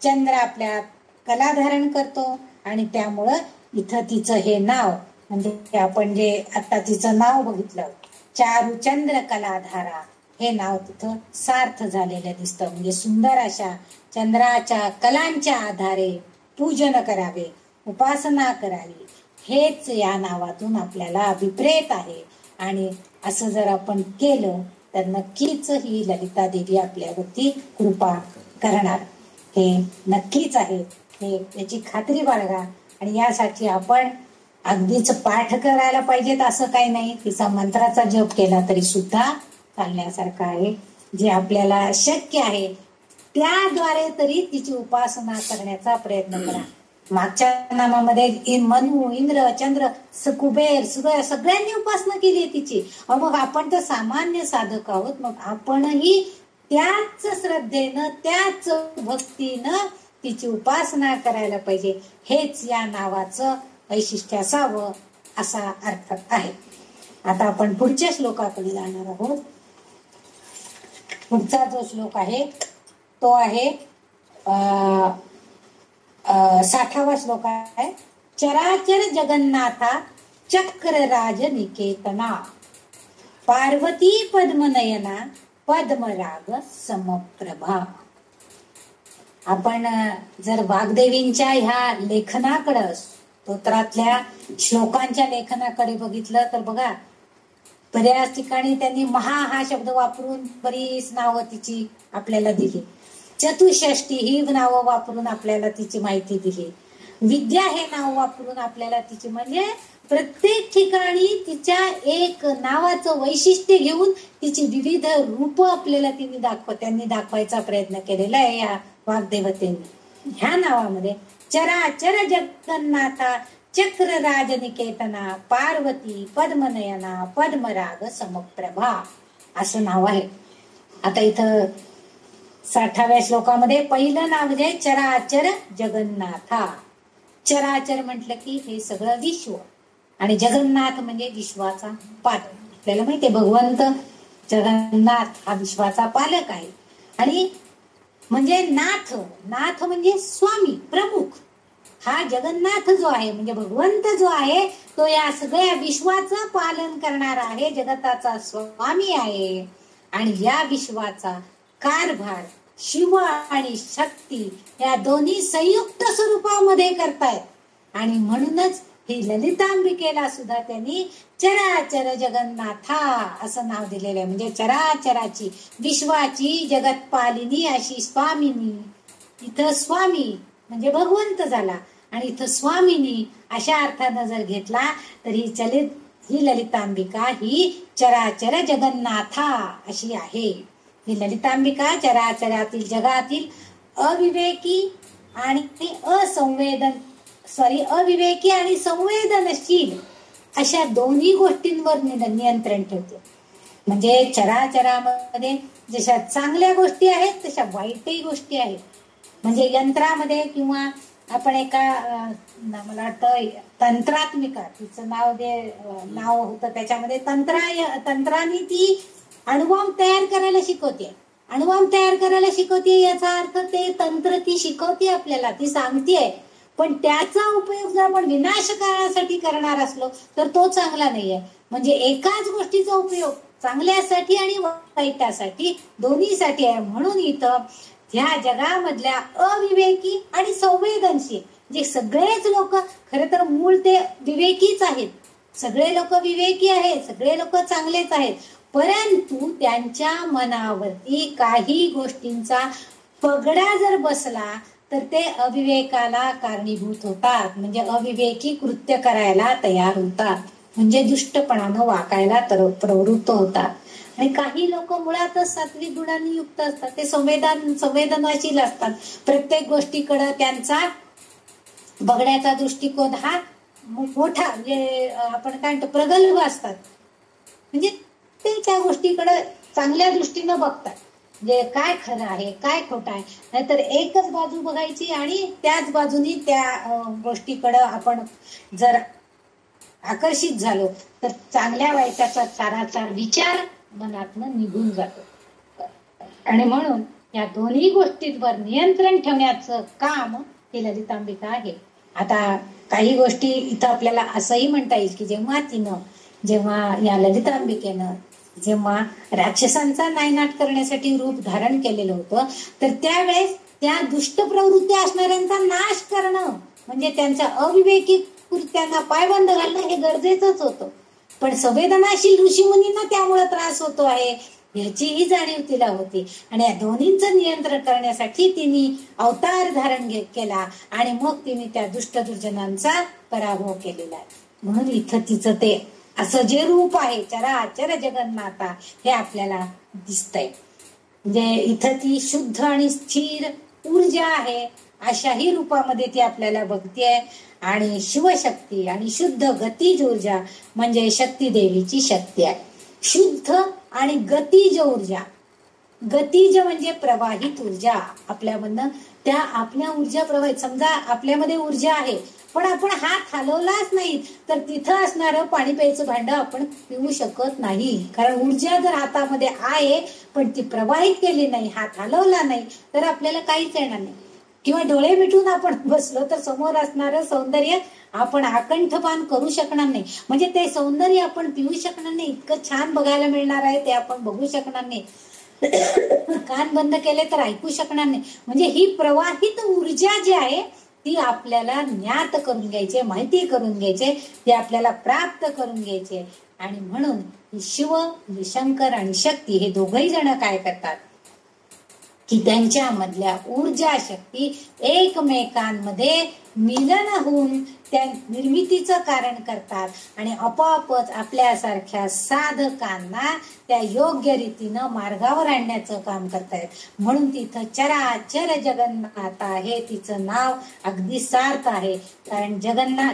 चंद्र आपल्या कला धारण करतो. आणि त्यामुळं इथं तिचं हे नाव म्हणजे आपण जे आता तिचं नाव बघितलं, चारुचंद्र कलाधारा, हे नाव तिथं सार्थ झालेलं दिसतं. म्हणजे सुंदर अशा चंद्राच्या कलांच्या आधारे पूजन करावे, उपासना करावी, हेच या नावातून आपल्याला अभिप्रेत आहे. आणि असं जर आपण केलं तर नक्कीच ही ललिता देवी आपल्यावरती कृपा करणार, हे नक्कीच आहे. हे याची खात्री बाळगा. आणि यासाठी आपण अगदीच पाठ करायला पाहिजेत असं काही नाही, तिचा मंत्राचा जप केला तरी सुद्धा चालण्यासारखं आहे. जे आपल्याला शक्य आहे त्याद्वारे तरी तिची उपासना करण्याचा प्रयत्न करा. मागच्या नामामध्ये मनु, इंद्र, चंद्र, कुबेर, सूर्य सगळ्यांनी उपासना केली आहे तिची. मग आपण तर सामान्य साधक आहोत, मग आपणही त्याच श्रद्धेनं, त्याच भक्तीनं तिची उपासना करायला पाहिजे. हेच या नावाचं वैशिष्ट्य असावं असा अर्थ आहे. आता आपण पुढच्या श्लोकाकडे जाणार आहोत. पुढचा जो श्लोक आहे तो आहे 60वा श्लोक आहे. चराचर जगन्नाथा चक्रराज निकेतना, पार्वती पद्मनयना पद्मराग समप्रभा. आपण जर वाग्देवींच्या ह्या लेखनाकडे, स्तोत्रातल्या श्लोकांच्या लेखनाकडे बघितलं तर बघा, बऱ्याच ठिकाणी त्यांनी महा हा शब्द वापरून बरीच नावं तिची आपल्याला दिली. चतुष्षष्टी ही नावं वापरून आपल्याला तिची माहिती दिली. विद्या हे नाव वापरून आपल्याला तिची, म्हणजे प्रत्येक ठिकाणी तिच्या एक नावाचं वैशिष्ट्य घेऊन तिची विविध रूप आपल्याला त्यांनी दाखवायचा प्रयत्न केलेला आहे या वाग्देवतेने. ह्या नावामध्ये चराचर जगन्नाथा चक्रराज निकेतना, पार्वती पद्मनयना पद्मराग समप्रभा असं नाव आहे. आता इथं 60व्या श्लोकामध्ये पहिलं नाव म्हणजे चराचर जगन्नाथा. चराचर म्हटलं की हे सगळं विश्व, आणि जगन्नाथ म्हणजे विश्वाचा पालक. आपल्याला माहितीये भगवंत जगन्नाथ हा विश्वाचा पालक आहे. आणि म्हणजे नाथ म्हणजे स्वामी, प्रमुख. हा जगन्नाथ जो आहे म्हणजे भगवंत जो आहे तो या सगळ्या विश्वाचं पालन करणारा आहे, जगताचा स्वामी आहे. आणि या विश्वाचा कारभार शिव आणि शक्ती या दोन्ही संयुक्त स्वरूपामध्ये करतायत. आणि म्हणूनच ही ललितांबिकेला सुद्धा त्यांनी चराचर जगन्नाथा असं नाव दिलेलं आहे. म्हणजे चराचराची, विश्वाची जगतपालिनी अशी स्वामिनी. इथं स्वामी म्हणजे भगवंत झाला, आणि इथं स्वामिनी अशा अर्थानं जर घेतला तर ही ललितांबिका ही चराचर जगन्नाथा अशी आहे. ही ललितांबिका चराचरातील जगातील अविवेकी आणि अविवेकी आणि संवेदनशील अशा दोन्ही गोष्टींवर नियंत्रण ठेवते. म्हणजे चराचरामध्ये जशा चांगल्या गोष्टी आहेत तशा वाईटही गोष्टी आहेत. म्हणजे यंत्रामध्ये किंवा आपण एका मला वाटतं तंत्रात्मिका तिचं नाव होतं, त्याच्यामध्ये तंत्राने ती अणुबॉम्ब तयार करायला शिकवते. अणुबॉम्ब तयार करायला शिकवते याचा अर्थ ते तंत्र ती शिकवते आपल्याला, ती सांगतेय. पण त्याचा उपयोग जर आपण विनाशकासाठी करणार असलो तर तो चांगला नाहीये. म्हणजे एकाच गोष्टीचा उपयोग चांगल्यासाठी आणि वाईटासाठी दोन्हीसाठी आहे. म्हणून इथं ह्या जगामधल्या अविवेकी आणि संवेदनशील जे सगळेच लोक, खरे तर मूळ ते विवेकीच आहेत. सगळे लोक विवेकी आहेत, सगळे लोक चांगलेच आहेत. परंतु त्यांच्या मनावरती काही गोष्टींचा पगडा जर बसला तर ते अविवेकाला कारणीभूत होतात. म्हणजे अविवेकी कृत्य करायला तयार होतात, म्हणजे दुष्टपणानं वाकायला प्रवृत्त होतात. आणि काही लोक मुळातच सात्विक गुणांनी युक्त असतात, ते संवेदनशील असतात. प्रत्येक गोष्टीकडे त्यांचा बघण्याचा दृष्टिकोन हा मोठा, म्हणजे आपण काय म्हणतो प्रगल्भ असतात. म्हणजे ते त्या गोष्टीकडे चांगल्या दृष्टीनं बघतात, म्हणजे काय खरं आहे काय खोटं आहे. नाहीतर एकच बाजू बघायची आणि त्याच बाजूनी त्या गोष्टीकडे आपण जर आकर्षित झालो तर चांगल्या वाईटाचा सारासार विचार मनातनं निघून जातो. आणि म्हणून या दोन्ही गोष्टींवर नियंत्रण ठेवण्याचं काम हे ललितांबिका आहे. आता काही गोष्टी इथं आपल्याला असंही म्हणता येईल की जेव्हा या ललितांबिकेनं जेव्हा राक्षसांचा नायनाट करण्यासाठी रूप धारण केलेलं होतं, तर त्यावेळेस त्या दुष्ट प्रवृत्ती असणाऱ्यांचा नाश करणं म्हणजे त्यांच्या अविवेकी कृत्यांना पायबंद घालणं हे गरजेचंच होतं. पण संवेदनाशील ऋषीमुनींना त्यामुळे त्रास होतो आहे याचीही जाणीव तिला होती. आणि या दोन्हींचं नियंत्रण करण्यासाठी तिने अवतार धारण केला आणि मग तिने त्या दुष्ट दुर्जनांचा पराभव केलेला आहे. म्हणून इथं तिचं ते असं जे रूप आहे चराचर जगन्नाथा हे आपल्याला दिसतंय. म्हणजे इथं ती शुद्ध आणि स्थिर ऊर्जा आहे अशाही रूपामध्ये ती आपल्याला बघतेय. आणि शिवशक्ती आणि शुद्ध गतीज ऊर्जा म्हणजे शक्ती देवीची शक्ती आहे. शुद्ध आणि गतीज ऊर्जा, गतीज म्हणजे प्रवाहित ऊर्जा आपल्यामधनं, त्या आपल्या ऊर्जा प्रवाहित. समजा आपल्यामध्ये ऊर्जा आहे पण आपण हात हलवलाच नाही तर तिथं असणारं पाणी प्यायचं भांड आपण पिऊ शकत नाही. कारण ऊर्जा जर हातामध्ये आहे पण ती प्रवाहित केली नाही, हात हलवला नाही तर आपल्याला काहीच येणार नाही. किंवा डोळे मिटून आपण बसलो तर समोर असणारं सौंदर्य आपण आकंठपान करू शकणार नाही. म्हणजे ते सौंदर्य आपण पिऊ शकणार नाही, इतकं छान बघायला मिळणार आहे ते आपण बघू शकणार नाही. कान बंद केले तर ऐकू शकणार नाही. म्हणजे ही प्रवाहित ऊर्जा जी आहे ती आपल्याला ज्ञात करून घ्यायचे, माहिती करून घ्यायचे, ती आपल्याला प्राप्त करून घ्यायचे. आणि म्हणून शिव, शंकर आणि शक्ती हे दोघही जण काय करतात की त्यांच्या मधल्या ऊर्जा शक्ती एकमेकांमध्ये मिलन होऊन त्या निर्मितीचं कारण करतात आणि आपोआपच आपल्यासारख्या साधकांना त्या योग्य रीतीनं मार्गावर आणण्याचं काम करतायत. म्हणून तिथं चराचर जगन्नाथ हे तिचं नाव अगदी सार्थ आहे. कारण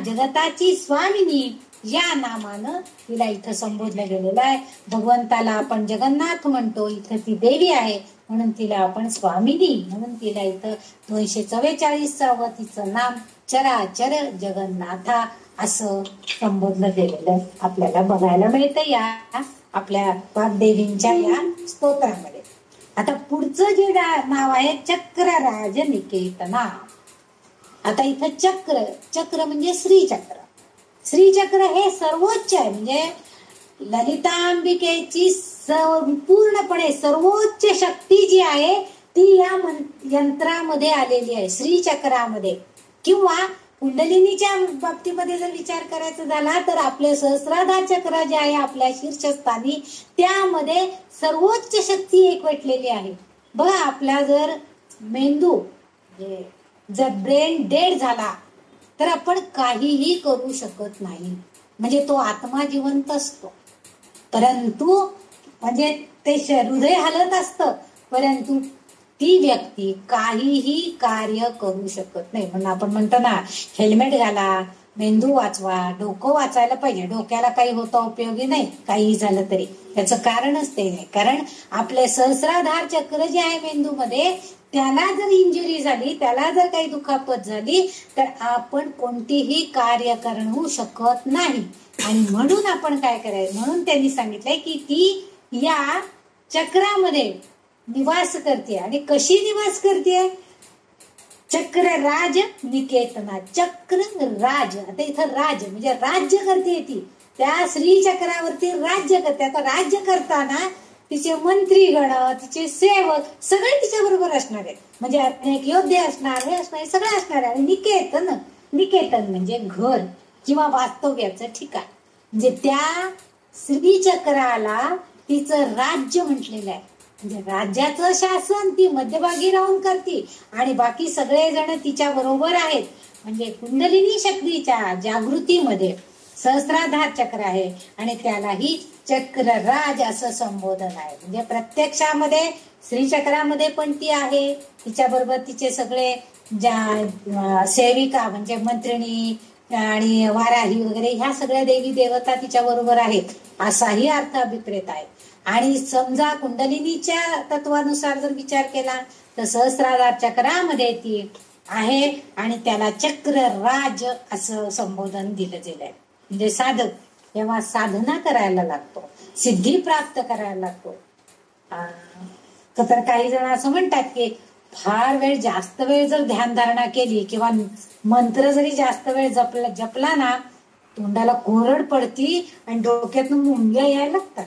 जगताची स्वामिनी या नामानं तिला इथं संबोधलं गेलेलं आहे. भगवंताला आपण जगन्नाथ म्हणतो, इथं ती देवी आहे म्हणून तिला आपण स्वामिनी, म्हणून तिला इथं 244 तिचं नाम चराचर जगन्नाथा असं संबोधलं गेलेलं आपल्याला बघायला मिळतं या आपल्या वाग्देवींच्या या स्तोत्रामध्ये. आता पुढचं जे नाव आहे चक्रराज निकेतना. आता इथं चक्र म्हणजे श्रीचक्र. श्रीचक्र हे सर्वोच्च आहे. म्हणजे ललितांबिकेची संपूर्णपणे सर्वोच्च शक्ती जी आहे ती या यंत्रामध्ये आलेली आहे, श्रीचक्रामध्ये. किंवा कुंडलिनीच्या बाबतीमध्ये जर विचार करायचा झाला तर आपले सहस्राधार चक्र जे आहे आपल्या शीर्षस्थानी त्यामध्ये सर्वोच्च शक्ती एकवटलेली आहे. बघा आपला जर मेंदू जर ब्रेन डेड झाला तर आपण काहीही करू शकत नाही. म्हणजे तो आत्मा जिवंत असतो परंतु म्हणजे ते हृदय हलत असतं परंतु ती व्यक्ती काहीही कार्य करू शकत नाही. म्हणून आपण म्हणतो ना हेल्मेट घाला, मेंदू वाचवा, डोकं वाचायला पाहिजे. डोक्याला काही होतं उपयोगी नाही, काही झालं तरी. त्याचं कारणच ते नाही. कारण आपले सहस्राधार चक्र जे आहे मेंदूमध्ये, त्याला जर इंजुरी झाली, त्याला जर काही दुखापत झाली, तर आपण कोणतीही कार्य करू शकत नाही. आणि म्हणून आपण काय करायचं, म्हणून त्यांनी सांगितलंय की ती या चक्रामध्ये निवास करते. आणि कशी निवास करते? चक्र राज निकेतना. चक्र राज, आता इथं राज म्हणजे राज्य करते ती. त्या श्री चक्रावरती राज्य करते. आता राज्य करताना तिचे मंत्रीगण, तिचे सेवक सगळे तिच्या बरोबर असणार आहेत. म्हणजे अनेक योद्धे असणार, हे असणार, सगळे असणार आहे. आणि निकेतन, निकेतन म्हणजे घर किंवा वास्तव्याचं ठिकाण. म्हणजे त्या श्री चक्राला तिचं राज्य म्हटलेलं आहे. म्हणजे राज्याचं शासन ती मध्यभागी राहून करते आणि बाकी सगळे जण तिच्या बरोबर आहेत. म्हणजे कुंडलिनी शक्तीच्या जागृतीमध्ये सहस्राधार चक्र आहे आणि त्यालाही चक्रराज असं संबोधन आहे. म्हणजे प्रत्यक्षामध्ये श्रीचक्रामध्ये पण ती आहे, तिच्या बरोबर तिचे सगळे ज्या सेविका म्हणजे मंत्रिणी आणि वाराही वगैरे ह्या सगळ्या देवी देवता तिच्या बरोबर आहेत, असाही अर्थ अभिप्रेत आहे. आणि समजा कुंडलिनीच्या तत्वानुसार जर विचार केला तर सहस्राधार चक्रामध्ये ती आहे आणि त्याला चक्रराज असं संबोधन दिलं गेलंय. म्हणजे साधक जेव्हा साधना करायला लागतो, सिद्धी प्राप्त करायला लागतो, तर काही जण असं म्हणतात की फार वेळ जास्त वेळ जर ध्यानधारणा केली किंवा मंत्र जरी जास्त वेळ जपला ना, तोंडाला कोरड पडती आणि डोक्यातून मुंग्या यायला लागतात.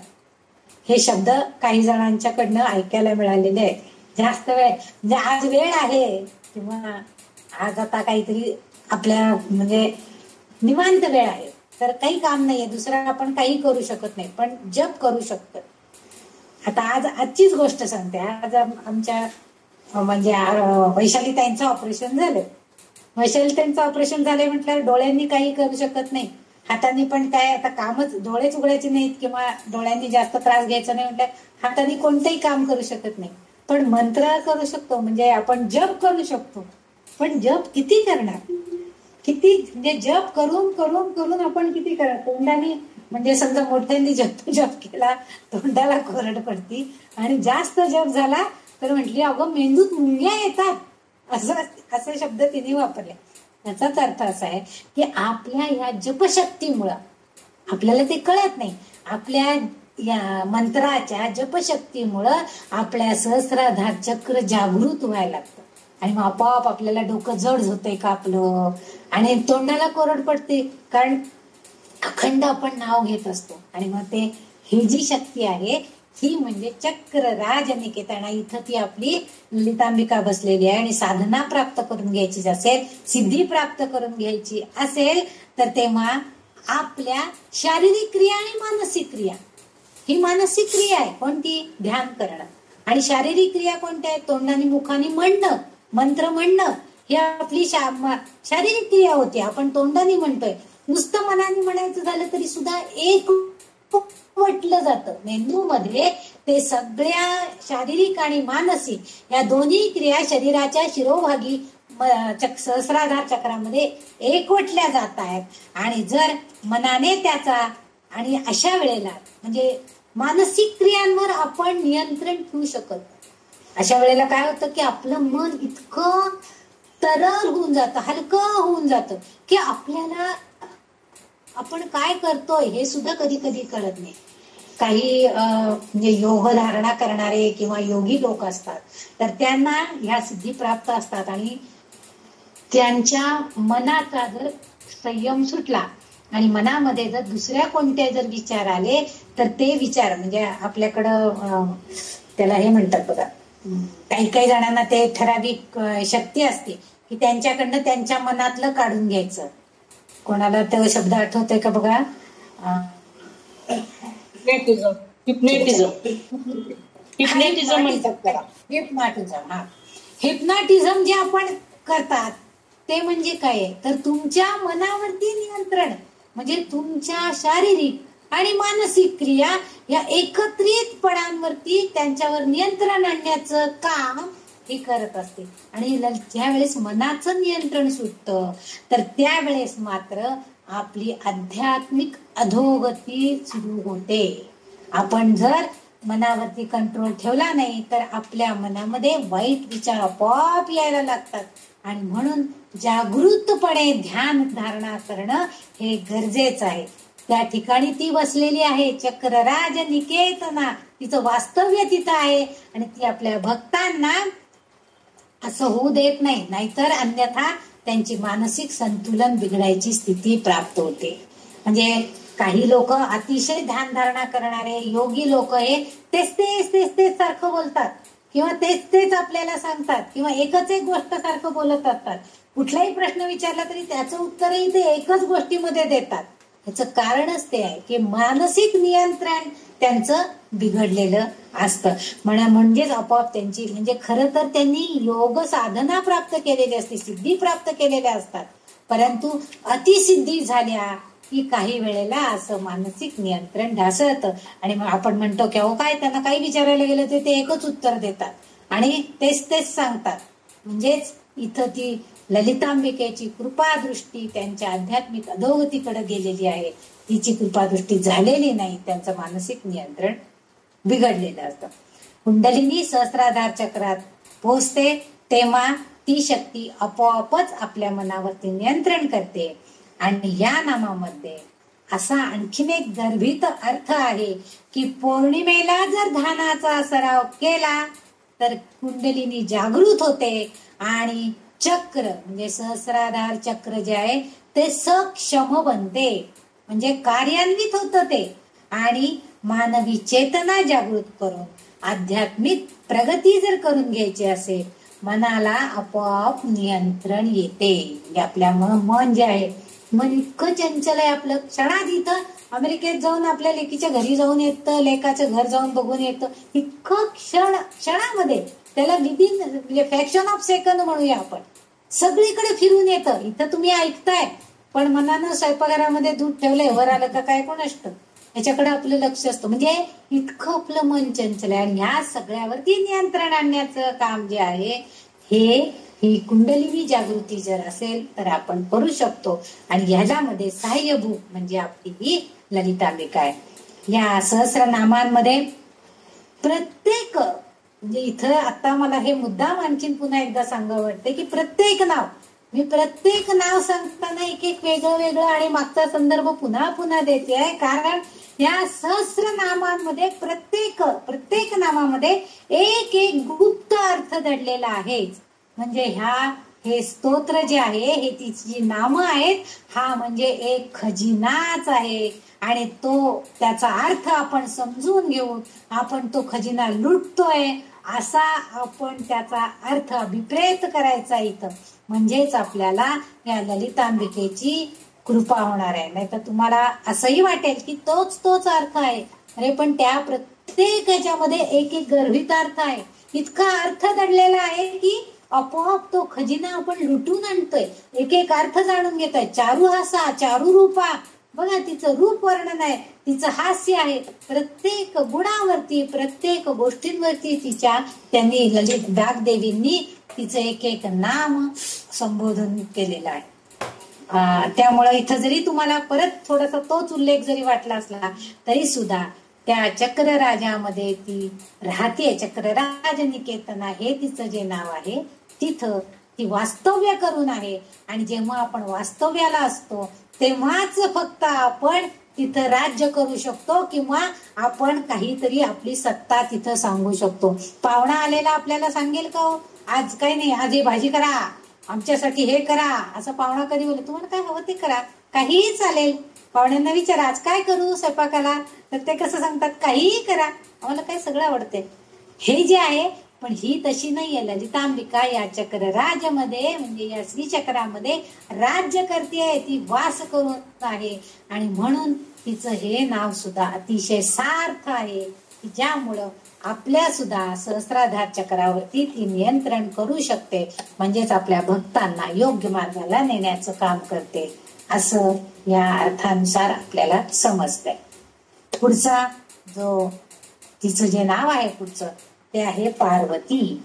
हे शब्द काही जणांच्याकडनं ऐकायला मिळालेले आहेत. जास्त वेळ म्हणजे आज वेळ आहे किंवा आज आता काहीतरी आपल्या म्हणजे निवांत वेळ आहे, तर काही काम नाहीये, दुसरं आपण काही करू शकत नाही, पण जप करू शकतो. आता आजचीच गोष्ट सांगते. आज आमच्या म्हणजे वैशाली ताईंचं ऑपरेशन झालं. वैशाली ताईंचं ऑपरेशन झालंय म्हटल्यावर डोळ्यांनी काही करू शकत नाही, हाताने पण काय आता कामच, डोळेच उघडायचे नाहीत किंवा डोळ्यांनी जास्त त्रास घ्यायचा नाही म्हटलं हाताने कोणतंही काम करू शकत नाही. पण मंत्र करू शकतो, म्हणजे आपण जप करू शकतो. पण जप किती करणार, किती म्हणजे जप करून करून करून आपण किती करणार. तोंडाने म्हणजे समजा मोठ्यांनी जप केला, तोंडाला कोरड पडती आणि जास्त जप झाला तर म्हटली अगं मेंदूत मुंग्या येतात, असे शब्द तिने वापरले. याचाच अर्थ असा आहे की आपल्या या जपशक्तीमुळं आपल्याला ते कळत नाही, आपल्या या मंत्राच्या जपशक्तीमुळं आपल्या सहस्राधार चक्र जागृत व्हायला लागतं आणि मग आपोआप आपल्याला डोकं जड होतंय का आपलं आणि तोंडाला कोरड पडते, कारण अखंड आपण नाव घेत असतो. आणि मग ते ही जी शक्ती आहे ही म्हणजे चक्र राज निकेतना. इथं ती आपली ललितांबिका बसलेली आहे आणि साधना प्राप्त करून घ्यायची असेल, सिद्धी प्राप्त करून घ्यायची असेल तर तेव्हा आपल्या शारीरिक क्रिया आणि मानसिक क्रिया, ही मानसिक क्रिया आहे कोणती, ध्यान करणं. आणि शारीरिक क्रिया कोणत्या आहे, तोंडाने मुखाने म्हणणं, मंत्र म्हणणं, ही आपली शारीरिक क्रिया होती. आपण तोंडाने म्हणतोय, नुसतं मनाने म्हणायचं झालं तरी सुद्धा एक म्हटलं जातं. मेंदूमध्ये ते सगळ्या शारीरिक आणि मानसिक या दोन्ही क्रिया शरीराच्या शिरोभागी सहस्राधार चक्रामध्ये एकवटल्या जात आहेत. आणि जर मनाने त्याचा, आणि अशा वेळेला म्हणजे मानसिक क्रियांवर आपण नियंत्रण ठेवू शकत. अशा वेळेला काय होतं की आपलं मन इतकं तरल होऊन जातं, हलकं होऊन जातं की आपल्याला आपण काय करतोय हे सुद्धा कधी कधी कळत नाही. काही म्हणजे योग धारणा करणारे किंवा योगी लोक असतात तर त्यांना ह्या सिद्धी प्राप्त असतात आणि त्यांच्या मनाचा जर संयम सुटला आणि मनामध्ये जर दुसऱ्या कोणत्या जर विचार आले तर ते विचार म्हणजे आपल्याकडं त्याला हे म्हणतात बघा, काही काही जणांना ते ठराविक शक्ती असते की त्यांच्याकडनं त्यांच्या मनातलं काढून घ्यायचं. कोणाला तो शब्द आठवतोय का बघा, हिप्नॉटिझम म्हणतात त्याला. हिप्नॉटिझम. हा, हिप्नॉटिझम जे आपण करतात ते म्हणजे काय तर तुमच्या मनावरती नियंत्रण, म्हणजे तुमच्या शारीरिक आणि मानसिक क्रिया या एकत्रितपणांवरती त्यांच्यावर नियंत्रण आणण्याचं काम ही करत असते. आणि ज्या वेळेस मनाचं नियंत्रण सुटतं तर त्यावेळेस मात्र आपली आध्यात्मिक अधोगती सुरू होते. आपण जर मनावरती कंट्रोल ठेवला नाही तर आपल्या मनामध्ये वाईट विचार आपोआप यायला लागतात. आणि म्हणून जागृतपणे ध्यान धारणा करणं हे गरजेचं आहे. त्या ठिकाणी ती बसलेली आहे चक्रराज निकेतना, तिचं वास्तव्य तिथं आहे आणि ती आपल्या भक्तांना असं होऊ देत नाही, नाहीतर अन्यथा त्यांची मानसिक संतुलन बिघडायची स्थिती प्राप्त होते. म्हणजे काही लोक अतिशय ध्यान धारणा करणारे योगी लोक हे तेच सारखं बोलतात किंवा तेच आपल्याला सांगतात किंवा एकच एक गोष्ट सारखं बोलत असतात. कुठलाही प्रश्न विचारला तरी त्याचं उत्तरही ते एकच गोष्टीमध्ये देतात. ह्याचं कारणच ते आहे की मानसिक नियंत्रण त्यांचं बिघडलेलं असतं. म्हणजेच आपोआप त्यांची म्हणजे खरं तर त्यांनी योग साधना प्राप्त केलेली असते, सिद्धी प्राप्त केलेल्या असतात, परंतु अतिसिद्धी झाल्या की काही वेळेला असं मानसिक नियंत्रण ढासळतं. आणि मग आपण म्हणतो की अहो काय त्यांना काही विचारायला गेलं तर ते एकच उत्तर देतात आणि तेच सांगतात. म्हणजेच इथं ती ललितांबिकेची कृपादृष्टी त्यांच्या आध्यात्मिक अधोगतीकडे गेलेली आहे, तिची कृपादृष्टी झालेली नाही, त्यांचं मानसिक नियंत्रण बिघडलेलं असतं. कुंडलिनी सहस्राधार चक्रात पोहोचते तेव्हा ती शक्ती आपोआपच आपल्या मनावरती नियंत्रण करते. आणि या नामामध्ये असा आणखीन एक गर्भित अर्थ आहे की पौर्णिमेला जर ध्यानाचा सराव केला तर कुंडलिनी जागृत होते आणि चक्र म्हणजे सहस्राधार चक्र जे आहे ते सक्षम बनते, म्हणजे कार्यान्वित होतं ते. आणि मानवी चेतना जागृत करून आध्यात्मिक प्रगती जर करून घ्यायची असेल मनाला आपोआप नियंत्रण येते. म्हणजे आपल्या मन जे आहे मन इतकं चंचल आहे आपलं, क्षणात इथं अमेरिकेत जाऊन आपल्या लेकीच्या घरी जाऊन येतं, लेकाचं घर जाऊन बघून येतं, इतकं क्षणामध्ये त्याला विदिन म्हणजे फ्रॅक्शन ऑफ सेकंद म्हणूया आपण, सगळीकडे फिरून येतं. इथं तुम्ही ऐकताय पण मनानं स्वयंपाकघरामध्ये दूध ठेवलंय, वर आलं का काय कोण असतं, याच्याकडे आपलं लक्ष असतं. म्हणजे इतकं आपलं मन चंचल आहे. आणि ह्या सगळ्यावरती नियंत्रण आणण्याचं काम जे आहे ही कुंडलिनी जागृती जर असेल तर आपण करू शकतो. आणि ह्याच्यामध्ये सहाय्यभूत म्हणजे आपली ही ललितांबिका आहे. या सहस्रनामांमध्ये प्रत्येक म्हणजे इथं आता मला हे मुद्दाम आणखीन पुन्हा एकदा सांगावं वाटते की प्रत्येक नाव सांगताना एक वेगळं आणि मागचा संदर्भ पुन्हा देते आहे. कारण या सहस्रनामांमध्ये प्रत्येक नामामध्ये एक गुप्त अर्थ दडलेला आहे. म्हणजे हे स्तोत्र जे आहे हे तिची जी नामं आहेत हा म्हणजे एक खजिनाच आहे. आणि त्याचा अर्थ आपण समजून घेऊन आपण तो खजिना लुटतोय असा आपण त्याचा अर्थ अभिप्रेत करायचा इथं. म्हणजेच आपल्याला या ललितांबिकेची कृपा होणार आहे. नाही तर तुम्हाला असंही वाटेल की तोच अर्थ आहे, अरे पण त्या प्रत्येक ह्याच्यामध्ये एक गर्भित अर्थ आहे, इतका अर्थ दडलेला आहे की आपोआप तो खजिना आपण लुटून आणतोय, एक अर्थ जाणून घेतोय. चारू हासा चारू रूपा, बघा तिचं रूप वर्णन आहे, तिचं हास्य आहे, प्रत्येक गुणावरती प्रत्येक गोष्टींवरती त्यांनी ललित बागदेवींनी तिचं एक नाम संबोधन केलेलं आहे. त्यामुळे इथं जरी तुम्हाला परत थोडासा तोच उल्लेख जरी वाटला असला तरी सुद्धा त्या चक्रराजामध्ये ती राहते. चक्रराज निकेतना हे तिचं जे नाव आहे तिथं ती वास्तव्य करून आहे. आणि जेव्हा आपण वास्तव्याला असतो तेव्हाच फक्त आपण तिथं राज्य करू शकतो किंवा आपण काहीतरी आपली सत्ता तिथं सांगू शकतो. पाहुणा आलेला आपल्याला सांगेल का हो आज काही नाही, आज हे भाजी करा, आमच्यासाठी हे करा, असं पाहुणा कधी बोलतो तुम्हाला काय हवं ते करा, काहीही चालेल. पाहुण्यांना विचारा आज काय करू स्वयंपाकाला, तर ते कसं सांगतात काहीही करा, आम्हाला काय सगळं आवडते. हे जे आहे पण ही तशी नाहीये. ललितांबिका या चक्रराजमध्ये म्हणजे या श्रीचक्रामध्ये राज्य करते, ती वास करून आहे. आणि म्हणून तिचं हे नाव सुद्धा अतिशय सार्थ आहे की ज्यामुळं आपल्या सुद्धा सहस्राधार चक्रावरती ती नियंत्रण करू शकते. म्हणजेच आपल्या भक्तांना योग्य मार्गाला नेण्याचं काम करते असं या अर्थानुसार आपल्याला समजतंय. पुढचा जो तिचं जे नाव आहे पुढचं ते आहे पार्वती.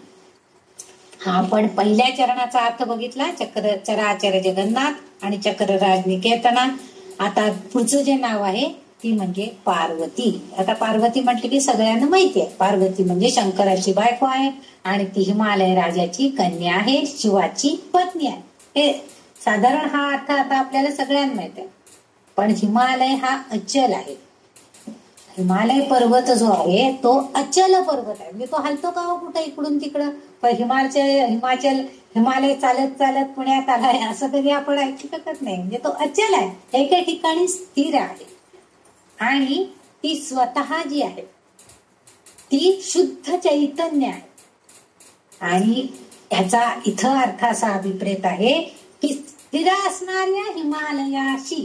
हा आपण पहिल्या चरणाचा अर्थ बघितला, चक्र चराचर जगन्नाथ आणि चक्रराज निकेतना. आता पुढचं जे नाव आहे ती म्हणजे पार्वती. आता पार्वती म्हटली की सगळ्यांना माहिती आहे, पार्वती म्हणजे शंकराची बायको आहे आणि ती हिमालय राजाची कन्या आहे, शिवाची पत्नी आहे. हे साधारण हा अर्थ आता आपल्याला सगळ्यांना माहित आहे. पण हिमालय हा अचल आहे. हिमालय पर्वत जो आहे तो अचल पर्वत आहे, म्हणजे तो हलतो का हो कुठं इकडून तिकडं. पण हिमालय चालत चालत पुण्यात आलाय असं कधी आपण ऐकू शकत नाही. म्हणजे तो अचल आहे, एका ठिकाणी स्थिर आहे. आणि ती स्वतः जी आहे ती शुद्ध चैतन्य आहे. आणि ह्याचा इथं अर्थ असा अभिप्रेत आहे की स्थिर असणाऱ्या हिमालयाशी,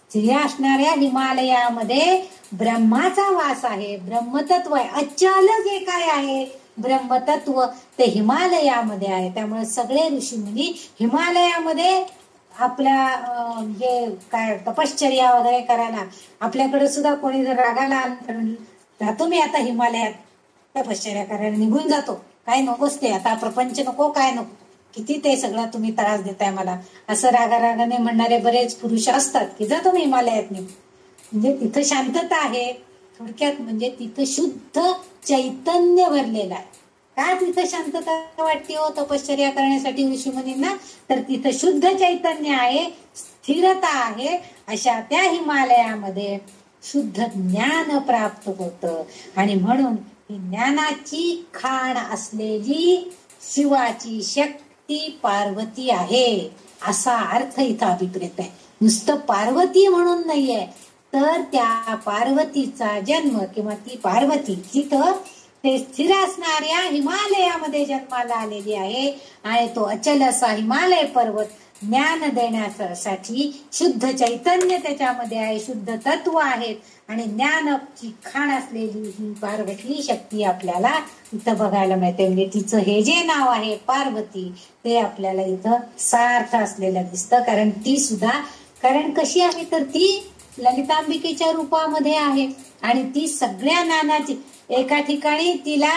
स्थिर असणाऱ्या हिमालयामध्ये ब्रह्माचा वास आहे, ब्रह्मतत्व आहे. अचल जे काय आहे ब्रह्मतत्व ते हिमालयामध्ये आहे. त्यामुळे सगळे ऋषीमुनी हिमालयामध्ये आपल्या जे काय तपश्चर्या वगैरे करायला, आपल्याकडे सुद्धा कोणी जर रागाला आलं जातो मी आता हिमालयात तपश्चर्या करायला, निघून जातो. काय नकोच ते, आता प्रपंच नको, काय नको, किती ते सगळं तुम्ही त्रास देताय मला, असं रागाने म्हणणारे बरेच पुरुष असतात की जातो मी हिमालयात निघून. म्हणजे तिथं शांतता आहे. थोडक्यात म्हणजे तिथं शुद्ध चैतन्य भरलेलं आहे. का तिथं शांतता वाटते हो तपश्चर्या करण्यासाठी ऋषीमुनींना? तर तिथं शुद्ध चैतन्य आहे, स्थिरता आहे. अशा त्या हिमालयामध्ये शुद्ध ज्ञान प्राप्त होतं. आणि म्हणून ही ज्ञानाची खाण असलेली शिवाची शक्ती पार्वती आहे, असा अर्थ इथं अभिप्रेत आहे. नुसतं पार्वती म्हणून नाहीये, तर त्या पार्वतीचा जन्म किंवा ती पार्वती तिथं ते स्थिर असणाऱ्या हिमालयामध्ये जन्माला आलेली आहे. आणि तो अचल असा हिमालय पर्वत ज्ञान देण्यासाठी शुद्ध चैतन्य त्याच्यामध्ये आहे, शुद्ध तत्व आहेत. आणि ज्ञानाची खाण असलेली ही पार्वती शक्ती आपल्याला इथं बघायला मिळते. म्हणजे तिचं हे जे नाव आहे पार्वती ते आपल्याला इथं सार्थ असलेलं दिसतं. कारण ती सुद्धा, कारण कशी आहे तर ती ललितांबिकेच्या रूपामध्ये आहे. आणि ती सगळ्या ज्ञानाची, एका ठिकाणी तिला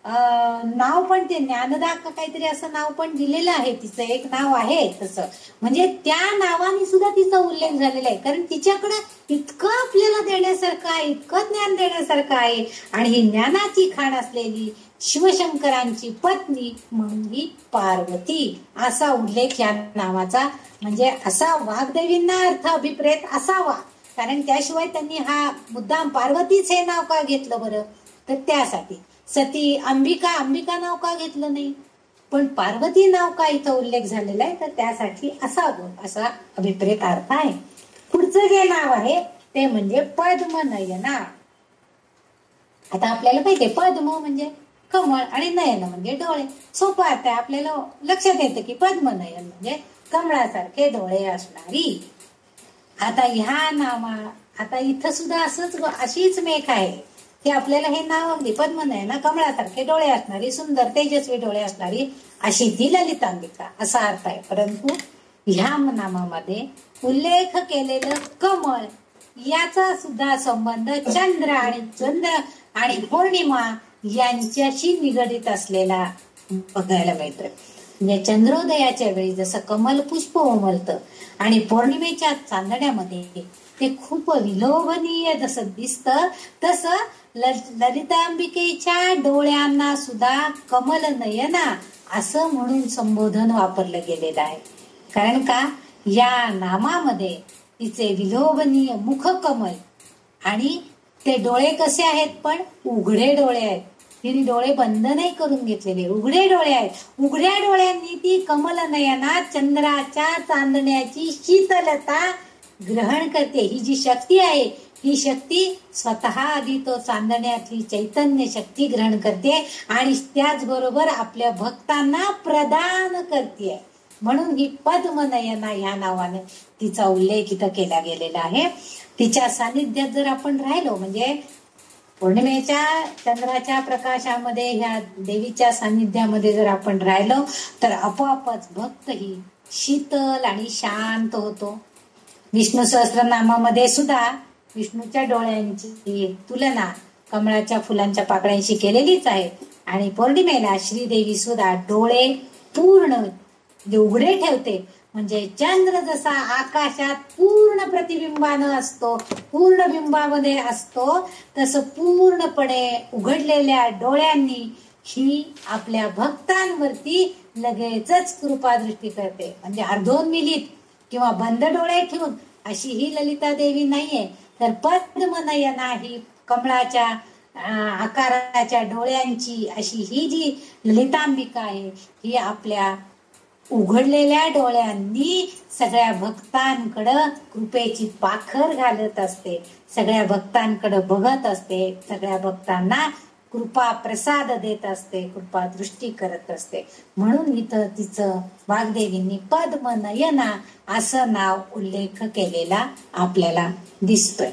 नाव पण ते ज्ञानदा का काहीतरी असं नाव पण दिलेलं आहे, तिचं एक नाव आहे तसं. म्हणजे त्या नावाने सुद्धा तिचा उल्लेख झालेला आहे. कारण तिच्याकडं इतकं आपल्याला देण्यासारखं आहे, इतकं ज्ञान देण्यासारखं आहे. आणि ही ज्ञानाची खाण असलेली शिवशंकरांची पत्नी म्हणून ही पार्वती असा उल्लेख या नावाचा, म्हणजे असा वाग्देवींना अर्थ अभिप्रेत असावा. कारण त्याशिवाय त्यांनी हा मुद्दाम पार्वतीच हे नाव का घेतलं बरं? तर त्यासाठी सती अंबिका नाव का घेतलं नाही, पण पार्वती नाव का इथं उल्लेख झालेला आहे, तर त्यासाठी असा अभिप्रेत अर्थ आहे. पुढचं जे नाव आहे ते म्हणजे पद्मनयना. आता आपल्याला माहितीये पद्म म्हणजे कमळ आणि नयन म्हणजे डोळे. सोपं अर्थ आहे, आपल्याला लक्षात येतं की पद्मनयन म्हणजे कमळासारखे डोळे असणारी. आता ह्या आता इथं सुद्धा अशीच मेघ आहे की आपल्याला हे नाव अगदी पद्मनयना, कमळासारखे डोळे असणारी, सुंदर तेजस्वी डोळे असणारी अशी ती ललितांबिका असा अर्थ आहे. परंतु ह्या नामामध्ये उल्लेख केलेलं कमळ याचा सुद्धा संबंध चंद्र आणि पौर्णिमा यांच्याशी निगडित असलेला बघायला मिळतं. म्हणजे चंद्रोदयाच्या वेळी जसं कमल पुष्प उमलतं आणि पौर्णिमेच्या चांदण्यामध्ये ते खूप विलोभनीय जसं दिसतं, तसं ललितांबिकेच्या डोळ्यांना सुद्धा कमल नयना असं म्हणून संबोधन वापरलं गेलेलं आहे. कारण का या नामामध्ये तिचे विलोभनीय मुख कमल आणि ते डोळे कसे आहेत, पण उघडे डोळे आहेत. तिने डोळे बंद नाही करून घेतलेले, उघडे डोळे आहेत. उघड्या डोळ्यांनी ती कमल नयना चंद्राच्या चांदण्याची शीतलता ग्रहण करते. ही जी शक्ती आहे ही शक्ती स्वतः आधी तो चांदण्यातली चैतन्य शक्ती ग्रहण करते आणि त्याचबरोबर आपल्या भक्तांना प्रदान करते. म्हणून ही पद्मनयना ह्या नावाने तिचा उल्लेख इथं केला गेलेला आहे. तिच्या सानिध्यात जर आपण राहिलो, म्हणजे पौर्णिमेच्या चंद्राच्या प्रकाशामध्ये ह्या देवीच्या सानिध्यामध्ये जर आपण राहिलो, तर आपोआपच भक्त ही शीतल आणि शांत होतो. विष्णू सहस्त्रनामामध्ये सुद्धा विष्णूच्या डोळ्यांची तुलना कमळाच्या फुलांच्या पाकळ्यांशी केलेलीच आहे. आणि पौर्णिमेला श्रीदेवी सुद्धा डोळे पूर्ण उघडे ठेवते. म्हणजे चंद्र जसा आकाशात पूर्ण प्रतिबिंबानं असतो, पूर्ण बिंबामध्ये असतो, तसं पूर्णपणे उघडलेल्या डोळ्यांनी ही आपल्या भक्तांवरती लगेचच कृपादृष्टी करते. म्हणजे अर्धोन्मिलित किंवा बंद डोळे ठेवून अशी ही ललिता देवी नाहीये, तर पद्मनयना ही कमळाच्या आकाराच्या डोळ्यांची अशी ही जी ललितांबिका आहे, ही आपल्या उघडलेल्या डोळ्यांनी सगळ्या भक्तांकडं कृपेची पाखर घालत असते, सगळ्या भक्तांकडे बघत असते, सगळ्या भक्तांना कृपा प्रसाद देत असते, कृपा दृष्टी करत असते. म्हणून इथं तिचं वाग्देवींनी पद्मनयना असं नाव उल्लेख केलेला आपल्याला दिसतोय.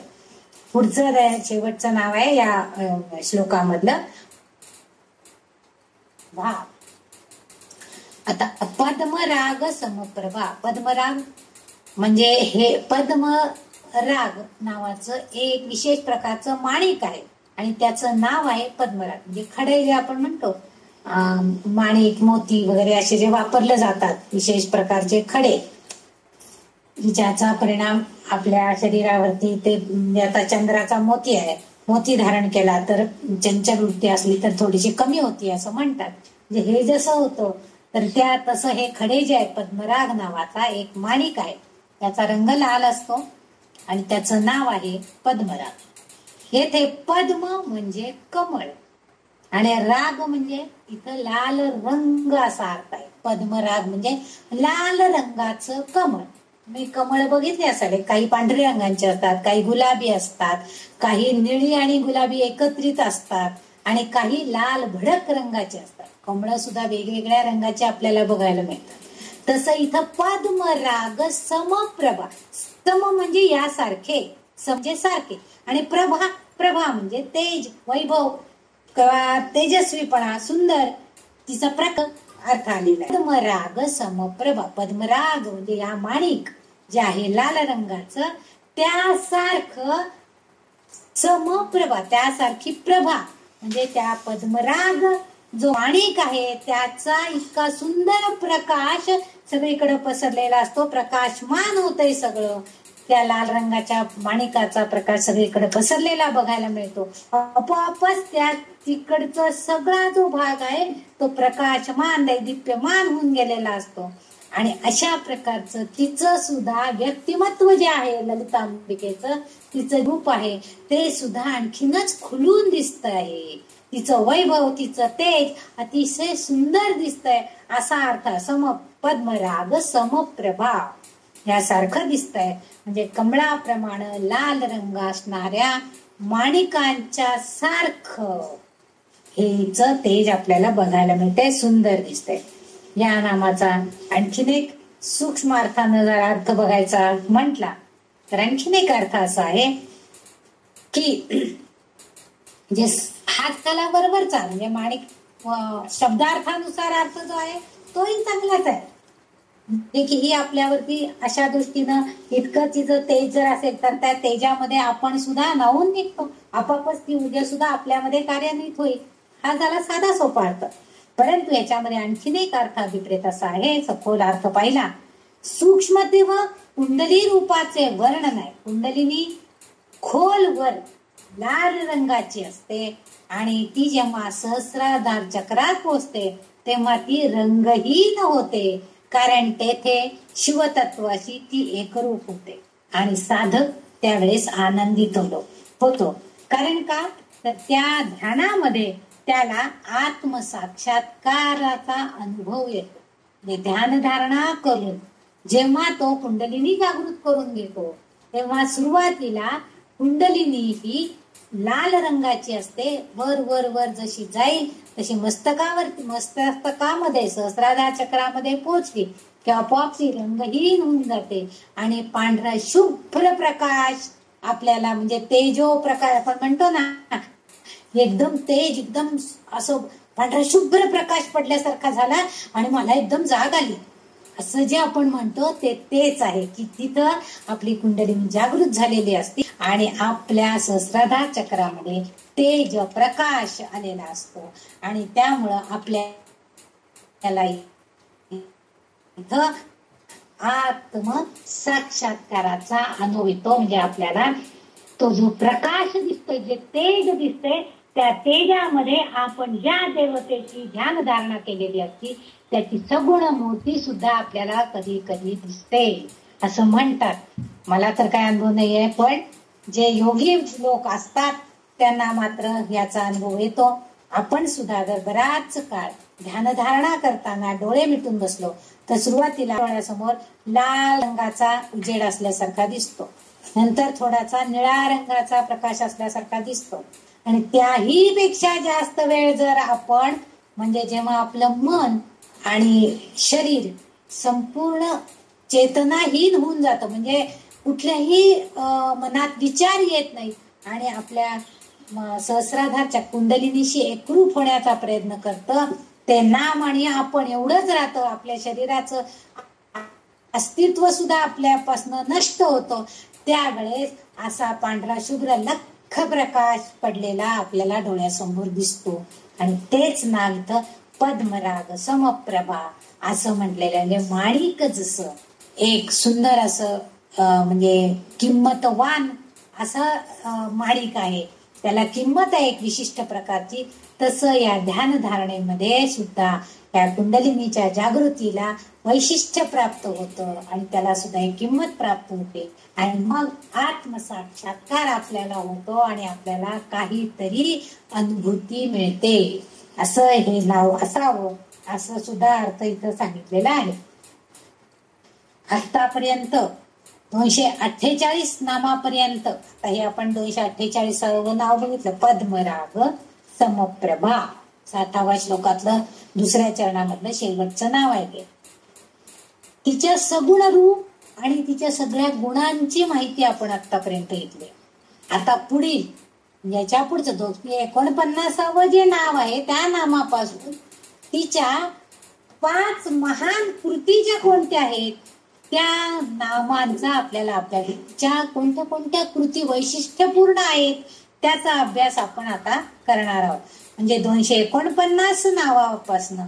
पुढचं शेवटचं नाव आहे या श्लोकामधलं भाव. आता पद्मराग समप्रभा. पद्मराग म्हणजे हे पद्मराग नावाचं एक विशेष प्रकारचं माणिक आहे आणि त्याचं नाव आहे पद्मराग. म्हणजे खडे जे आपण म्हणतो माणिक मोती वगैरे असे जे वापरले जातात विशेष प्रकारचे खडे, ज्याचा परिणाम आपल्या शरीरावरती ते आता चंद्राचा मोती आहे, मोती धारण केला तर चंचल वृत्ती असली तर थोडीशी कमी होती असं म्हणतात. म्हणजे हे जसं होतं तर त्या तसं हे खडे जे आहेत, पद्मराग नावाचा एक माणिक आहे, त्याचा रंग लाल असतो आणि त्याचं नाव आहे पद्मराग. येथे पद्म म्हणजे कमळ आणि राग म्हणजे इथं लाल रंग असा अर्थ आहे. पद्मराग म्हणजे लाल रंगाचं कमळ. मी कमळ बघितले असाल, काही पांढऱ्या रंगांचे असतात, काही गुलाबी असतात, काही निळी आणि गुलाबी एकत्रित असतात आणि काही लाल भडक रंगाचे असतात. कमळ सुद्धा वेगवेगळ्या रंगाचे आपल्याला बघायला मिळतात. तसं इथं पद्मराग समप्रभा. सम म्हणजे यासारखे, सम म्हणजे सारखे आणि प्रभा, प्रभा म्हणजे तेज, वैभव किंवा तेजस्वीपणा, सुंदर, तिचा प्रकार अर्थ आलेला आहे. पद्मराग समप्रभा. पद्मराग म्हणजे या माणिक जे आहे लाल रंगाचं, त्यासारखं समप्रभा, त्यासारखी प्रभा म्हणजे त्या पद्मराग जो माणिक आहे त्याचा इतका सुंदर प्रकाश सगळीकडे पसरलेला असतो, प्रकाशमान होतंय सगळं. त्या लाल रंगाच्या माणिकाचा प्रकाश सगळीकडे पसरलेला बघायला मिळतो. आपोआपच त्या तिकडचा सगळा जो भाग आहे तो प्रकाशमान दैदिप्यमान होऊन गेलेला असतो. आणि अशा प्रकारचं तिचं सुद्धा व्यक्तिमत्व जे आहे ललितांबिकेचं, तिचं रूप आहे ते सुद्धा आणखीनच खुलून दिसत आहे. तिचं वैभव, तिचं तेज अतिशय सुंदर दिसतंय असा अर्थ. सम पद्मराग समप्रभा यासारखं दिसतंय. म्हणजे कमळाप्रमाणे लाल रंग असणाऱ्या माणिकांच्या सारखं हेच तेज आपल्याला बघायला मिळते, सुंदर दिसतंय. या नामाचा आणखीन एक सूक्ष्म अर्थानं जर अर्थ बघायचा म्हटला तर आणखीन एक अर्थ असा आहे की जे हातकाला बरोबरचा म्हणजे माणिक शब्दार्थानुसार अर्थ जो आहे तोही चांगलाच आहे. की ही आपल्यावरती अशा दृष्टीनं इतकं तिचं तेज जर असेल तर त्या तेजामध्ये आपण सुद्धा नावून निघतो, आपापच ती ऊर्जा सुद्धा आपल्यामध्ये कार्यान्वित होईल. हा झाला साधा सोपा अर्थ. परंतु याच्यामध्ये आणखीन एक अर्थ अभिप्रेत असा आहे, सखोल अर्थ पाहिला. सूक्ष्मते व कुंडली रूपाचे वर्णन आहे. कुंडलिनी खोलवर लाल रंगाची असते आणि ती जेव्हा सहस्राधार चक्रात पोचते तेव्हा ती रंगहीन होते, कारण तेथे शिवतत्वाशी ती एकरूप होते आणि साधक त्यावेळेस आनंदित होतो. कारण का तर त्या ध्यानामध्ये त्याला आत्मसाक्षात्काराचा अनुभव येतो. ध्यान धारणा करून जेव्हा तो कुंडलिनी जागृत करून घेतो तेव्हा सुरुवातीला कुंडलिनी ही लाल रंगाची असते. वर वर वर जशी जाईल तशी मस्तकामध्ये सहस्राधार चक्रामध्ये पोहोचली की आपोआप ती रंगहीन होऊन जाते आणि पांढरा शुभ्र प्रकाश आपल्याला म्हणजे तेजो प्रकाश आपण म्हणतो ना, एकदम तेज, एकदम असं पांढरा शुभ्र प्रकाश पडल्यासारखा झाला आणि मला एकदम जाग आली असं जे आपण म्हणतो तेच आहे की तिथं आपली कुंडलिनी जागृत झालेली असते आणि आपल्या सहस्राधार चक्रामध्ये तेज प्रकाश आलेला असतो आणि त्यामुळं आपल्याला इथं आत्म साक्षात्काराचा अनुभव येतो. म्हणजे आपल्याला तो जो प्रकाश दिसतोय, जे तेज दिसतंय, त्या तेजामध्ये आपण ज्या देवतेची ध्यान धारणा केलेली असती त्याची सगुण मूर्ती सुद्धा आपल्याला कधी कधी दिसते असं म्हणतात. मला तर काय अनुभव नाहीये, पण जे योगी लोक असतात त्यांना मात्र याचा अनुभव येतो. आपण सुद्धा जर बराच काळ ध्यानधारणा करताना डोळे मिटून बसलो तर सुरुवातीला डोळ्यासमोर लाल रंगाचा उजेड असल्यासारखा दिसतो, नंतर थोडासा निळा रंगाचा प्रकाश असल्यासारखा दिसतो आणि त्याही पेक्षा जास्त वेळ जर आपण म्हणजे जेव्हा आपलं मन आणि शरीर संपूर्ण चेतनाहीन होऊन जातं, म्हणजे कुठल्याही मनात विचार येत नाही आणि आपल्या सहस्राधारच्या कुंडलिनीशी एकरूप होण्याचा प्रयत्न करतं, ते नाम आणि आपण एवढंच राहतं. आपल्या शरीराचं अस्तित्व सुद्धा आपल्यापासून नष्ट होतं. त्यावेळेस असा पांढरा शुभ्र लख्ख प्रकाश पडलेला आपल्याला डोळ्यासमोर दिसतो आणि तेच नाव इथं पद्मराग समप्रभा असं म्हटलेलं. म्हणजे माणिक जसं एक सुंदर असं म्हणजे किंमतवान असं माणिक आहे, त्याला किंमत आहे एक विशिष्ट प्रकारची, तसं या ध्यान धारणेमध्ये सुद्धा या कुंडलिनीच्या जागृतीला वैशिष्ट्य प्राप्त होतं आणि त्याला सुद्धा एक किंमत प्राप्त होते आणि मग आत्मसाक्षात्कार आपल्याला होतो आणि आपल्याला काहीतरी अनुभूती मिळते. असं हे नाव असावं असं सुद्धा अर्थ इथं सांगितलेला आहे. आतापर्यंत 248 नामापर्यंत, आता हे आपण 248 नाव बघितलं. पद्मराग समप्रभा 7व्या श्लोकातलं दुसऱ्या चरणामधलं शेवटचं नाव आहे ते. तिच्या सगुण रूप आणि तिच्या सगळ्या गुणांची माहिती आपण आतापर्यंत घेतली. आता पुढील याच्या पुढचं 249 जे नाव आहे त्या नामापासून तिच्या 5 महान कृती ज्या कोणत्या आहेत त्या नामांचा आपल्याला अभ्यास, तिच्या कोणत्या कोणत्या कृती वैशिष्ट्यपूर्ण आहेत त्याचा अभ्यास आपण आता करणार आहोत. म्हणजे 249 नावापासून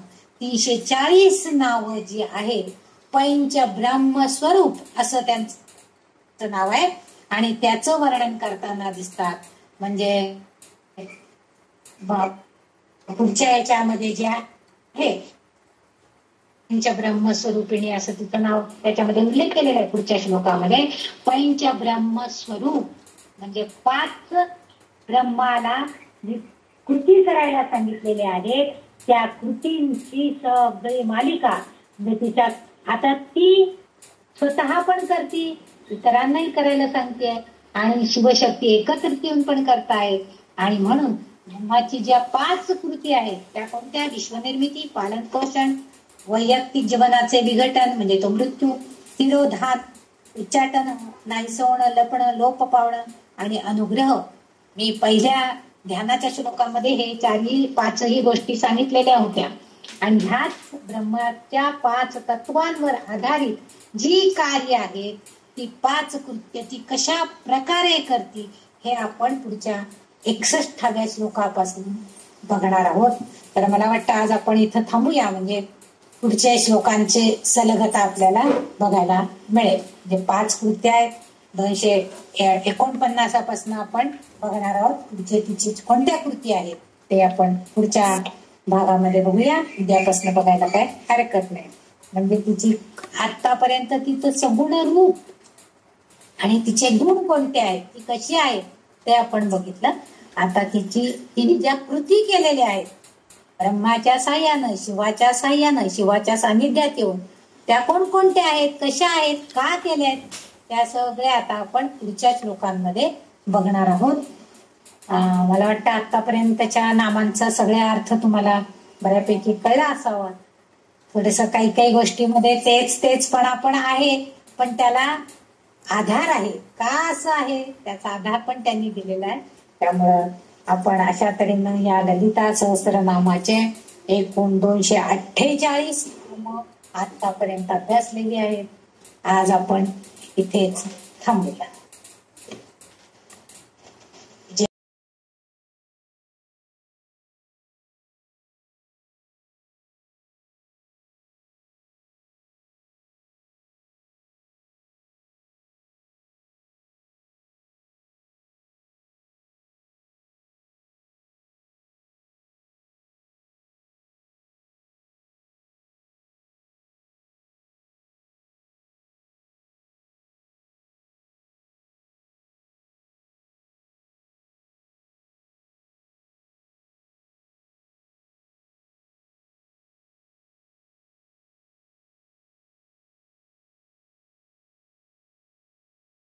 340 नाव जी आहेत पंच ब्रह्मस्वरूप असं त्यांचं नाव आहे आणि त्याचं वर्णन करताना दिसतात. म्हणजे पुढच्या याच्यामध्ये जे आहे पंचब्रह्मस्वरूपिणी असं तिचं नाव त्याच्यामध्ये उल्लेख केलेला आहे. पुढच्या श्लोकामध्ये पंचब्रह्मस्वरूप म्हणजे 5 ब्रह्माला कृती करायला सांगितलेले आहेत, त्या कृतींची सगळी मालिका म्हणजे तिच्यात आता ती स्वतः पण करते, इतरांनाही करायला सांगते आणि शिवशक्ती एकत्रित येऊन पण करतायत. आणि म्हणून ब्रह्माची ज्या 5 कृती आहेत त्या कोणत्या? विश्वनिर्मिती, पालन पोषण, वैयक्तिक जीवनाचे विघटन म्हणजे तो मृत्यू, तिरोधान, उच्चाटन, नाहीसं होणं, लपणं, लोप पावणं आणि अनुग्रह. मी पहिल्या ध्यानाच्या श्लोकामध्ये हे 5ही गोष्टी सांगितलेल्या होत्या आणि ह्याच ब्रह्माच्या 5 तत्वांवर आधारित जी कार्य आहेत ती 5 कृत्य ती कशा प्रकारे करते हे आपण पुढच्या 61व्या श्लोकापासून बघणार आहोत. तर मला वाटतं आज आपण इथं थांबूया, म्हणजे पुढच्या श्लोकांचे सलगता आपल्याला बघायला मिळेल. म्हणजे 5 कृत्य आहेत 249 पासून आपण बघणार आहोत. पुढचे तिची कोणत्या कृती आहेत ते आपण पुढच्या भागामध्ये बघूया. उद्यापासून बघायला काय हरकत नाही. म्हणजे तिची आतापर्यंत तिचं सगुण रूप आणि तिचे गुण कोणते आहेत, ती कशी आहे ते आपण बघितलं. आता तिने ज्या कृती केलेल्या आहेत ब्रह्माच्या साह्यानं, शिवाच्या साह्यानं, शिवाच्या सानिध्यात येऊन त्या कोणकोणत्या आहेत, कशा आहेत, का केल्या आहेत त्या सगळ्या आता आपण पुढच्या श्लोकांमध्ये बघणार आहोत. मला वाटतं आतापर्यंतच्या नामांचा सगळ्या अर्थ तुम्हाला बऱ्यापैकी कळला असावा. थोडस काही काही गोष्टीमध्ये तेचपणा पण आहे, पण त्याला आधार आहे. का असं आहे त्याचा आधार पण त्यांनी दिलेला आहे. त्यामुळं आपण अशा तऱ्हेनं या ललिता सहस्त्रनामाचे एकूण 248 आतापर्यंत अभ्यासलेली आहेत. आज आपण इथेच थांबूया.